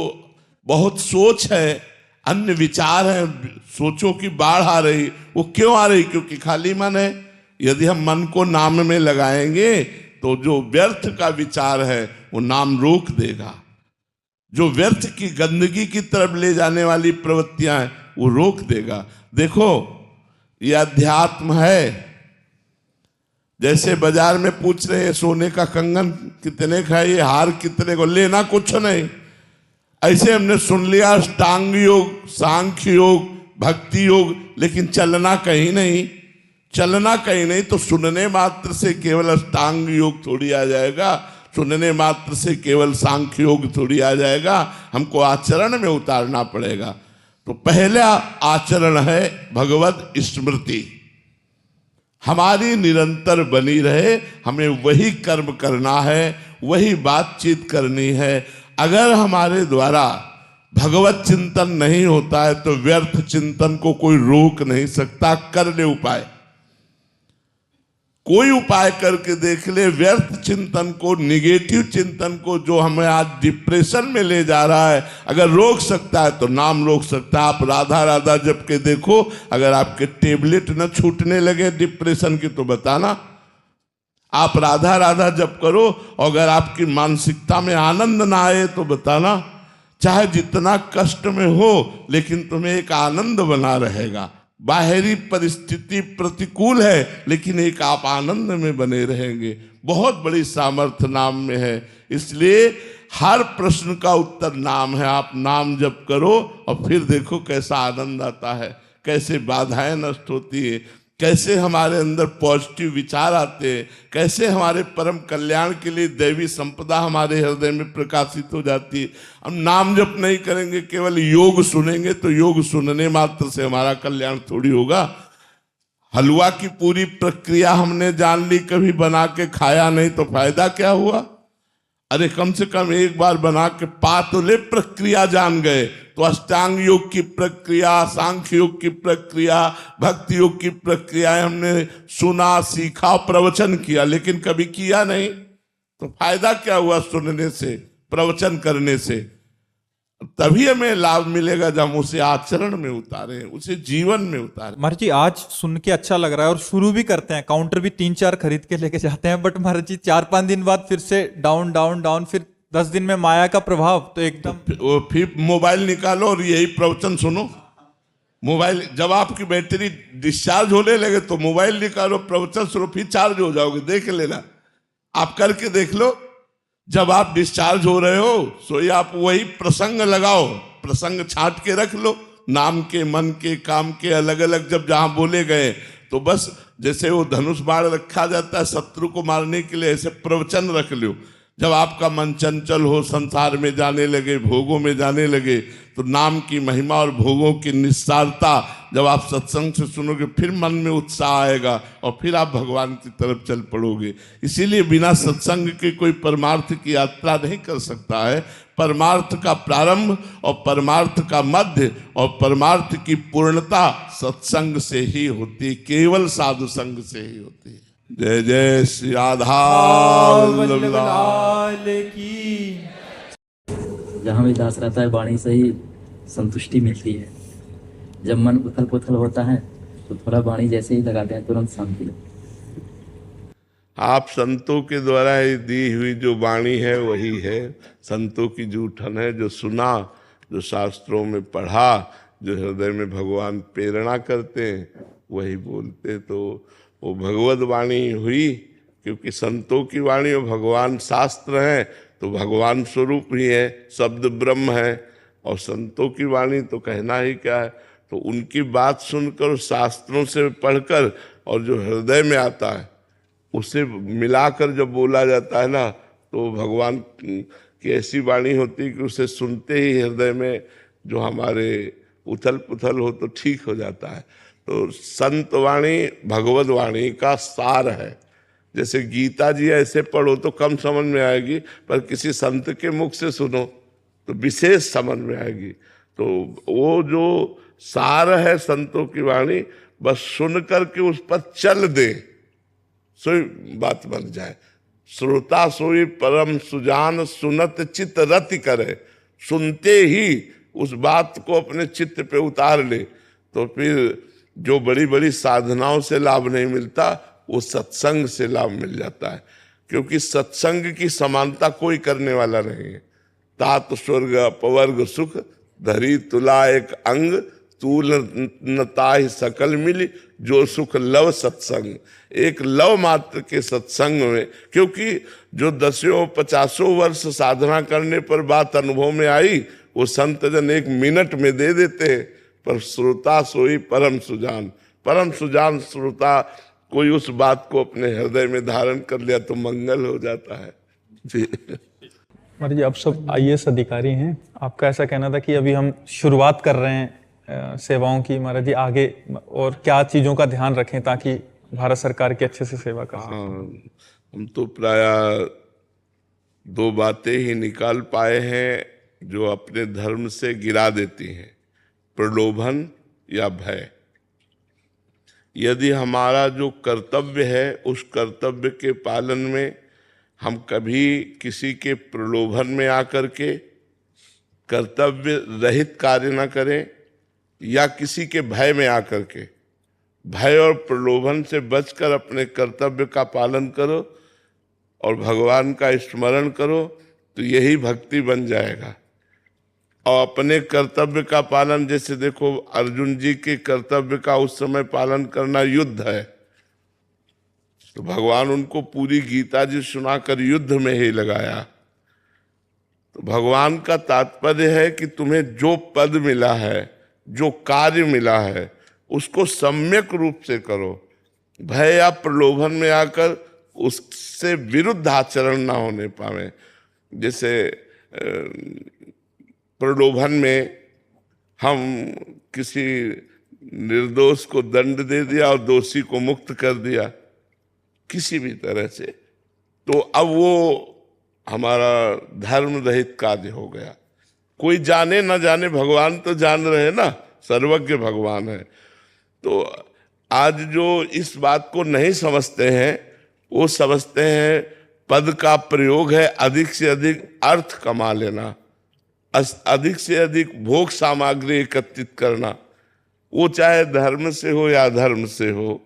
बहुत सोच है, अन्य विचार है, सोचों की बाढ़ आ रही, वो क्यों आ रही? क्योंकि खाली मन है। यदि हम मन को नाम में लगाएंगे तो जो व्यर्थ का विचार है वो नाम रोक देगा, जो व्यर्थ की गंदगी की तरफ ले जाने वाली प्रवृत्तियां हैं वो रोक देगा। देखो, ये अध्यात्म है। जैसे बाजार में पूछ रहे हैं सोने का कंगन कितने का है, ये हार कितने को, लेना कुछ नहीं। ऐसे हमने सुन लिया अष्टांग योग, सांख्य योग, भक्ति योग, लेकिन चलना कहीं नहीं, चलना कहीं नहीं। तो सुनने मात्र से केवल अष्टांग योग थोड़ी आ जाएगा, सुनने मात्र से केवल सांख्य योग थोड़ी आ जाएगा, हमको आचरण में उतारना पड़ेगा। तो पहला आचरण है भगवत स्मृति, हमारी निरंतर बनी रहे, हमें वही कर्म करना है, वही बातचीत करनी है। अगर हमारे द्वारा भगवत चिंतन नहीं होता है तो व्यर्थ चिंतन को कोई रोक नहीं सकता। कर ले उपाय, कोई उपाय करके देख ले, व्यर्थ चिंतन को, निगेटिव चिंतन को, जो हमें आज डिप्रेशन में ले जा रहा है, अगर रोक सकता है तो नाम रोक सकता है। आप राधा राधा जप के देखो, अगर आपके टेबलेट न छूटने लगे डिप्रेशन की तो बताना। आप राधा राधा जप करो, अगर आपकी मानसिकता में आनंद ना आए तो बताना। चाहे जितना कष्ट में हो, लेकिन तुम्हें एक आनंद बना रहेगा। बाहरी परिस्थिति प्रतिकूल है, लेकिन एक आप आनंद में बने रहेंगे। बहुत बड़ी सामर्थ्य नाम में है, इसलिए हर प्रश्न का उत्तर नाम है। आप नाम जप करो और फिर देखो कैसा आनंद आता है, कैसे बाधाएं नष्ट होती है, कैसे हमारे अंदर पॉजिटिव विचार आते हैं, कैसे हमारे परम कल्याण के लिए दैवी संपदा हमारे हृदय में प्रकाशित हो जाती है। हम नाम जप नहीं करेंगे, केवल योग सुनेंगे, तो योग सुनने मात्र से हमारा कल्याण थोड़ी होगा। हलवा की पूरी प्रक्रिया हमने जान ली, कभी बना के खाया नहीं तो फायदा क्या हुआ? अरे कम से कम एक बार बना के पा तो ले, प्रक्रिया जान गए। तो अष्टांग योग की प्रक्रिया, सांख्य योग की प्रक्रिया, भक्ति योग की प्रक्रिया हमने सुना, सीखा, प्रवचन किया, लेकिन कभी किया नहीं, तो फायदा क्या हुआ सुनने से, प्रवचन करने से? तभी हमें लाभ मिलेगा जब हम उसे आचरण में उतारें, उसे जीवन में उतारें। महाराज जी, आज सुन के अच्छा लग रहा है और शुरू भी करते हैं, काउंटर भी 3-4 खरीद के लेके जाते हैं, बट महाराज जी 4-5 दिन बाद फिर से डाउन डाउन डाउन, फिर 10 दिन में माया का प्रभाव तो एकदम। वो फिर मोबाइल निकालो और यही प्रवचन सुनो। मोबाइल जब आपकी बैटरी डिस्चार्ज होने लगे तो मोबाइल निकालो, प्रवचन सुनो, फिर चार्ज हो जाओगे। देख लेना, आप करके देख लो। जब आप डिस्चार्ज हो रहे हो सोई आप वही प्रसंग लगाओ, प्रसंग छांट के रख लो, नाम के, मन के, काम के, अलग अलग जब जहां बोले गए तो बस जैसे वो धनुष बाण रखा जाता है शत्रु को मारने के लिए, ऐसे प्रवचन रख लो। जब आपका मन चंचल हो, संसार में जाने लगे, भोगों में जाने लगे, तो नाम की महिमा और भोगों की निस्सारता जब आप सत्संग से सुनोगे, फिर मन में उत्साह आएगा और फिर आप भगवान की तरफ चल पड़ोगे। इसीलिए बिना सत्संग के कोई परमार्थ की यात्रा नहीं कर सकता है। परमार्थ का प्रारंभ और परमार्थ का मध्य और परमार्थ की पूर्णता सत्संग से ही होती, केवल साधु संग से ही होती है। जय जय श्री राधा लाल की। जहाँ भी दास रहता है वाणी से ही संतुष्टि मिलती है। जब मन उथल पुथल होता है तो थोड़ा वाणी जैसे ही लगाते हैं तुरंत शांति लगती है। आप संतों के द्वारा ही दी हुई जो वाणी है वही है, संतों की जूठन है। जो सुना, जो शास्त्रों में पढ़ा, जो हृदय में भगवान प्रेरणा करते हैं वही बोलते, तो वो भगवत वाणी हुई। क्योंकि संतों की वाणी और भगवान शास्त्र है, तो भगवान स्वरूप ही है, शब्द ब्रह्म है। और संतों की वाणी तो कहना ही क्या है, तो उनकी बात सुनकर, शास्त्रों से पढ़कर और जो हृदय में आता है उसे मिलाकर जब बोला जाता है ना, तो भगवान की ऐसी वाणी होती है कि उसे सुनते ही हृदय में जो हमारे उथल पुथल हो तो ठीक हो जाता है। तो संत वाणी भगवत वाणी का सार है। जैसे गीता जी ऐसे पढ़ो तो कम समझ में आएगी, पर किसी संत के मुख से सुनो तो विशेष समझ में आएगी। तो वो जो सार है संतों की वाणी, बस सुन करके उस पर चल दे, सोई बात बन जाए। श्रोता सोई परम सुजान, सुनत चित्त रति करे। सुनते ही उस बात को अपने चित्त पे उतार ले, तो फिर जो बड़ी बड़ी साधनाओं से लाभ नहीं मिलता, वो सत्संग से लाभ मिल जाता है। क्योंकि सत्संग की समानता कोई करने वाला नहीं है। तात स्वर्ग अपवर्ग सुख, धरी तुला एक अंग, तूल न ताहि सकल मिली, जो सुख लव सत्संग। एक लव मात्र के सत्संग में, क्योंकि जो 10-50 वर्ष साधना करने पर बात अनुभव में आई, वो संत जन 1 मिनट में दे देते हैं। पर श्रोता सोई परम सुजान, परम सुजान श्रोता कोई उस बात को अपने हृदय में धारण कर लिया तो मंगल हो जाता है जी। महाराज जी, आप सब IAS अधिकारी हैं, आपका ऐसा कहना था कि अभी हम शुरुआत कर रहे हैं सेवाओं की। महाराज जी, आगे और क्या चीज़ों का ध्यान रखें ताकि भारत सरकार की अच्छे से सेवा कर सकें? हम तो प्राय 2 बातें ही निकाल पाए हैं जो अपने धर्म से गिरा देती हैं, प्रलोभन या भय। यदि हमारा जो कर्तव्य है उस कर्तव्य के पालन में हम कभी किसी के प्रलोभन में आकर के कर्तव्य रहित कार्य न करें, या किसी के भय में आकर के, भय और प्रलोभन से बचकर अपने कर्तव्य का पालन करो और भगवान का स्मरण करो, तो यही भक्ति बन जाएगा। और अपने कर्तव्य का पालन, जैसे देखो अर्जुन जी के कर्तव्य का उस समय पालन करना युद्ध है, तो भगवान उनको पूरी गीता जी सुनाकर युद्ध में ही लगाया। तो भगवान का तात्पर्य है कि तुम्हें जो पद मिला है, जो कार्य मिला है, उसको सम्यक रूप से करो। भय या प्रलोभन में आकर उससे विरुद्ध आचरण ना होने पावे। जैसे प्रलोभन में हम किसी निर्दोष को दंड दे दिया और दोषी को मुक्त कर दिया किसी भी तरह से, तो अब वो हमारा धर्म रहित कार्य हो गया। कोई जाने न जाने, भगवान तो जान रहे हैं ना, सर्वज्ञ भगवान है। तो आज जो इस बात को नहीं समझते हैं, वो समझते हैं पद का प्रयोग है अधिक से अधिक अर्थ कमा लेना, अधिक से अधिक भोग सामग्री एकत्रित करना, वो चाहे धर्म से हो या अधर्म से हो।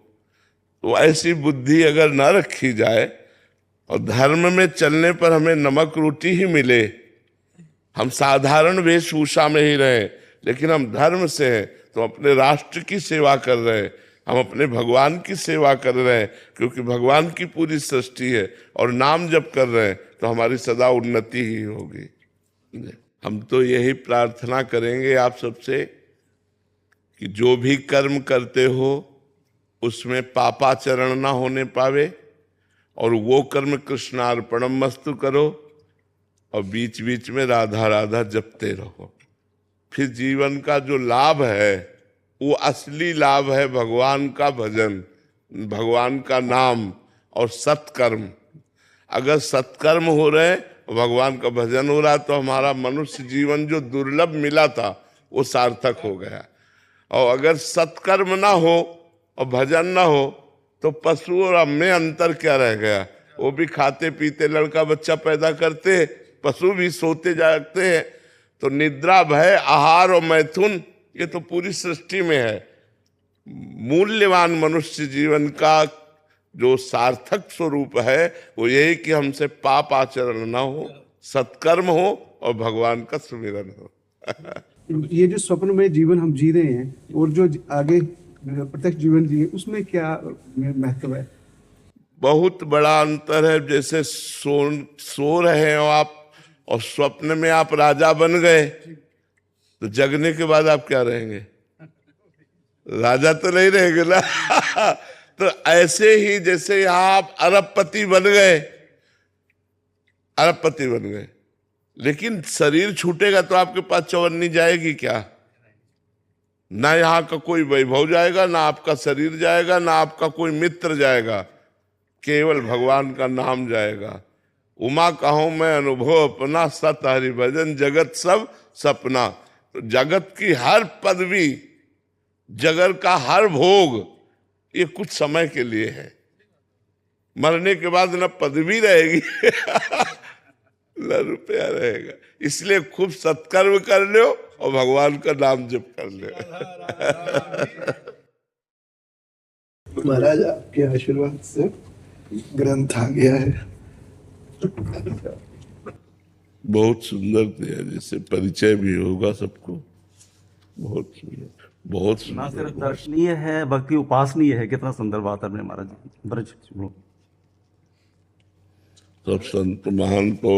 तो ऐसी बुद्धि अगर न रखी जाए और धर्म में चलने पर हमें नमक रोटी ही मिले, हम साधारण वेशभूषा में ही रहें, लेकिन हम धर्म से हैं तो अपने राष्ट्र की सेवा कर रहे हैं, हम अपने भगवान की सेवा कर रहे हैं, क्योंकि भगवान की पूरी सृष्टि है, और नाम जप कर रहे हैं तो हमारी सदा उन्नति ही होगी। हम तो यही प्रार्थना करेंगे आप सबसे कि जो भी कर्म करते हो उसमें पापाचरण ना होने पावे, और वो कर्म कृष्णार्पणम मस्तु करो, और बीच बीच में राधा राधा जपते रहो। फिर जीवन का जो लाभ है वो असली लाभ है भगवान का भजन, भगवान का नाम और सत्कर्म। अगर सत्कर्म हो रहे, भगवान का भजन हो रहा, तो हमारा मनुष्य जीवन जो दुर्लभ मिला था वो सार्थक हो गया। और अगर सत्कर्म ना हो और भजन ना हो तो पशु और हम में अंतर क्या रह गया? वो भी खाते पीते लड़का बच्चा पैदा करते, पशु भी सोते जागते हैं। तो निद्रा, भय, आहार और मैथुन, ये तो पूरी सृष्टि में है। मूल्यवान मनुष्य जीवन का जो सार्थक स्वरूप है वो यही कि हमसे पाप आचरण ना हो, सत्कर्म हो और भगवान का सुमिरन हो। ये जो स्वप्न में जीवन हम जी रहे हैं और जो आगे प्रत्यक्ष जीवन जिए, उसमें क्या महत्व है? बहुत बड़ा अंतर है। जैसे सो रहे हो आप और स्वप्न में आप राजा बन गए, तो जगने के बाद आप क्या रहेंगे? राजा तो नहीं रहेंगे ना। तो ऐसे ही जैसे यहाँ आप अरबपति बन गए, अरबपति बन गए, लेकिन शरीर छूटेगा तो आपके पास चौवन्नी जाएगी क्या? ना यहाँ का कोई वैभव जाएगा, ना आपका शरीर जाएगा, ना आपका कोई मित्र जाएगा, केवल भगवान का नाम जाएगा। उमा कहूं मैं अनुभव अपना, सत हरि भजन जगत सब सपना। तो जगत की हर पदवी जगत का हर भोग ये कुछ समय के लिए है। मरने के बाद न पदवी रहेगी न रुपया रहेगा। इसलिए खूब सत्कर्म कर लो और भगवान का नाम जप कर लो। महाराज आपके आशीर्वाद से ग्रंथ आ गया है। बहुत सुंदर थे, जैसे परिचय भी होगा सबको। बहुत सुंदर, बहुत ना सुंदर। सिर्फ दर्शनीय है, भक्ति उपासनीय है। कितना सुंदर बात है महाराज ब्रज। सब संत महान को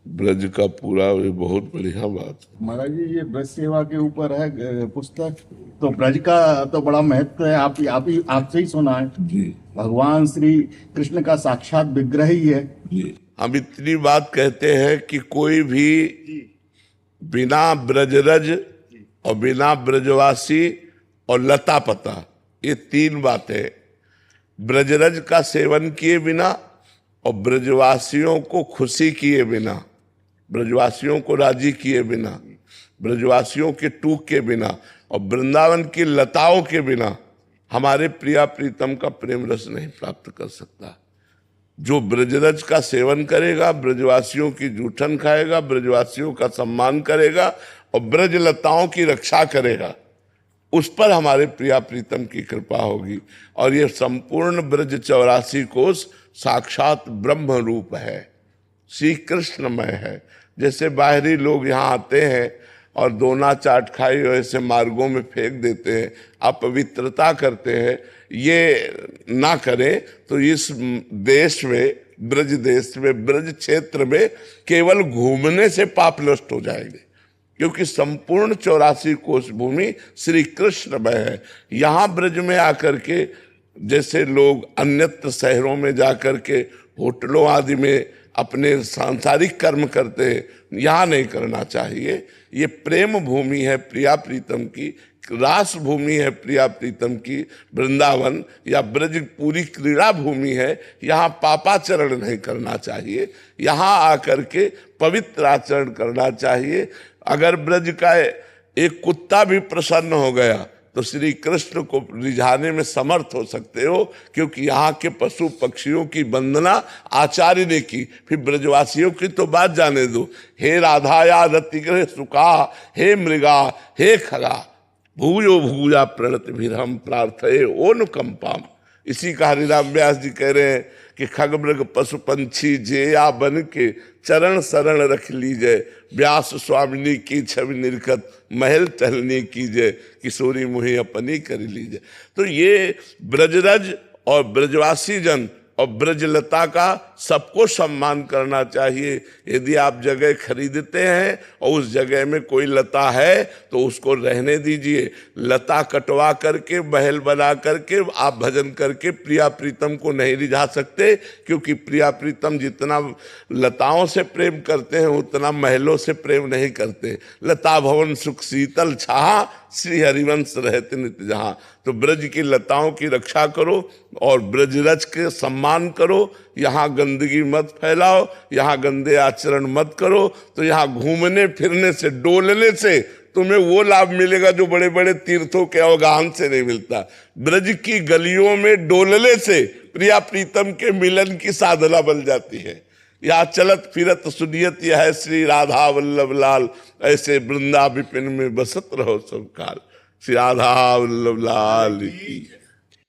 ब्रज का पूरा, ये बहुत बढ़िया बात है। महाराज जी ये ब्रज सेवा के ऊपर है पुस्तक, तो ब्रज का तो बड़ा महत्व है। आपसे ही सुना है जी। भगवान श्री कृष्ण का साक्षात विग्रह ही है जी। हम इतनी बात कहते हैं कि कोई भी बिना ब्रजरज और बिना ब्रजवासी और लता पता, ये तीन बातें, ब्रजरज का सेवन किए बिना और ब्रजवासियों को खुशी किए बिना, ब्रजवासियों को राजी किए बिना, ब्रजवासियों के टूक के बिना और वृंदावन की लताओं के बिना हमारे प्रिया प्रीतम का प्रेम रस नहीं प्राप्त कर सकता। जो ब्रजरज का सेवन करेगा, ब्रजवासियों की जूठन खाएगा, ब्रजवासियों का सम्मान करेगा और ब्रज लताओं की रक्षा करेगा, उस पर हमारे प्रिया प्रीतम की कृपा होगी। और ये संपूर्ण ब्रज 84 कोष साक्षात ब्रह्म रूप है, श्री कृष्णमय है। जैसे बाहरी लोग यहाँ आते हैं और दोना चाट खाई ऐसे मार्गों में फेंक देते हैं, अपवित्रता करते हैं, ये ना करें तो इस देश में, ब्रज देश में, ब्रज क्षेत्र में केवल घूमने से पाप नष्ट हो जाएंगे, क्योंकि संपूर्ण 84 कोष भूमि श्री कृष्णमय है। यहाँ ब्रज में आकर के जैसे लोग अन्यत्र शहरों में जाकर के होटलों आदि में अपने सांसारिक कर्म करते हैं, यहाँ नहीं करना चाहिए। ये प्रेम भूमि है प्रिया प्रीतम की, रास भूमि है प्रिया प्रीतम की, वृंदावन या ब्रज पूरी क्रीड़ा भूमि है। यहाँ पापाचरण नहीं करना चाहिए, यहाँ आकर के पवित्र आचरण करना चाहिए। अगर ब्रज का एक कुत्ता भी प्रसन्न हो गया तो श्री कृष्ण को रिझाने में समर्थ हो सकते हो, क्योंकि यहाँ के पशु पक्षियों की वंदना आचार्य ने की। फिर ब्रजवासियों की तो बात जाने दो। हे राधाया रतिग्रह सुखा, हे मृगा, हे खगा, भूयो भूया प्रणत भी हम प्रार्थये ओनुकंपाम। इसी का हरिराम व्यास जी कह रहे हैं कि खग मृग पशु पंछी जेया बन के चरण शरण रख लीजिए, व्यास स्वामिनी की छवि निर्खत महल टहलने कीजिए, किशोरी मुहि अपनी कर लीजिए। तो ये ब्रजरज और ब्रजवासी जन और ब्रजलता का सबको सम्मान करना चाहिए। यदि आप जगह खरीदते हैं और उस जगह में कोई लता है तो उसको रहने दीजिए। लता कटवा करके महल बना करके आप भजन करके प्रिया प्रीतम को नहीं रिझा सकते, क्योंकि प्रिया प्रीतम जितना लताओं से प्रेम करते हैं उतना महलों से प्रेम नहीं करते। लता भवन सुख शीतल छाहा, श्री हरिवंश रहते नित्य जहाँ। तो ब्रज की लताओं की रक्षा करो और ब्रजरज के सम्मान करो। यहाँ गंदगी मत फैलाओ, यहाँ गंदे आचरण मत करो। तो यहाँ घूमने फिरने से, डोलने से तुम्हें वो लाभ मिलेगा जो बड़े बड़े तीर्थों के अवगाहन से नहीं मिलता। ब्रज की गलियों में डोलने से प्रिया प्रीतम के मिलन की साधना बन जाती है। या चलत फिरत सुनियत यह है श्री राधा वल्लभ लाल, ऐसे वृंदा विपिन में बसत रहो सब काल। श्री राधा वल्लभ लाल की।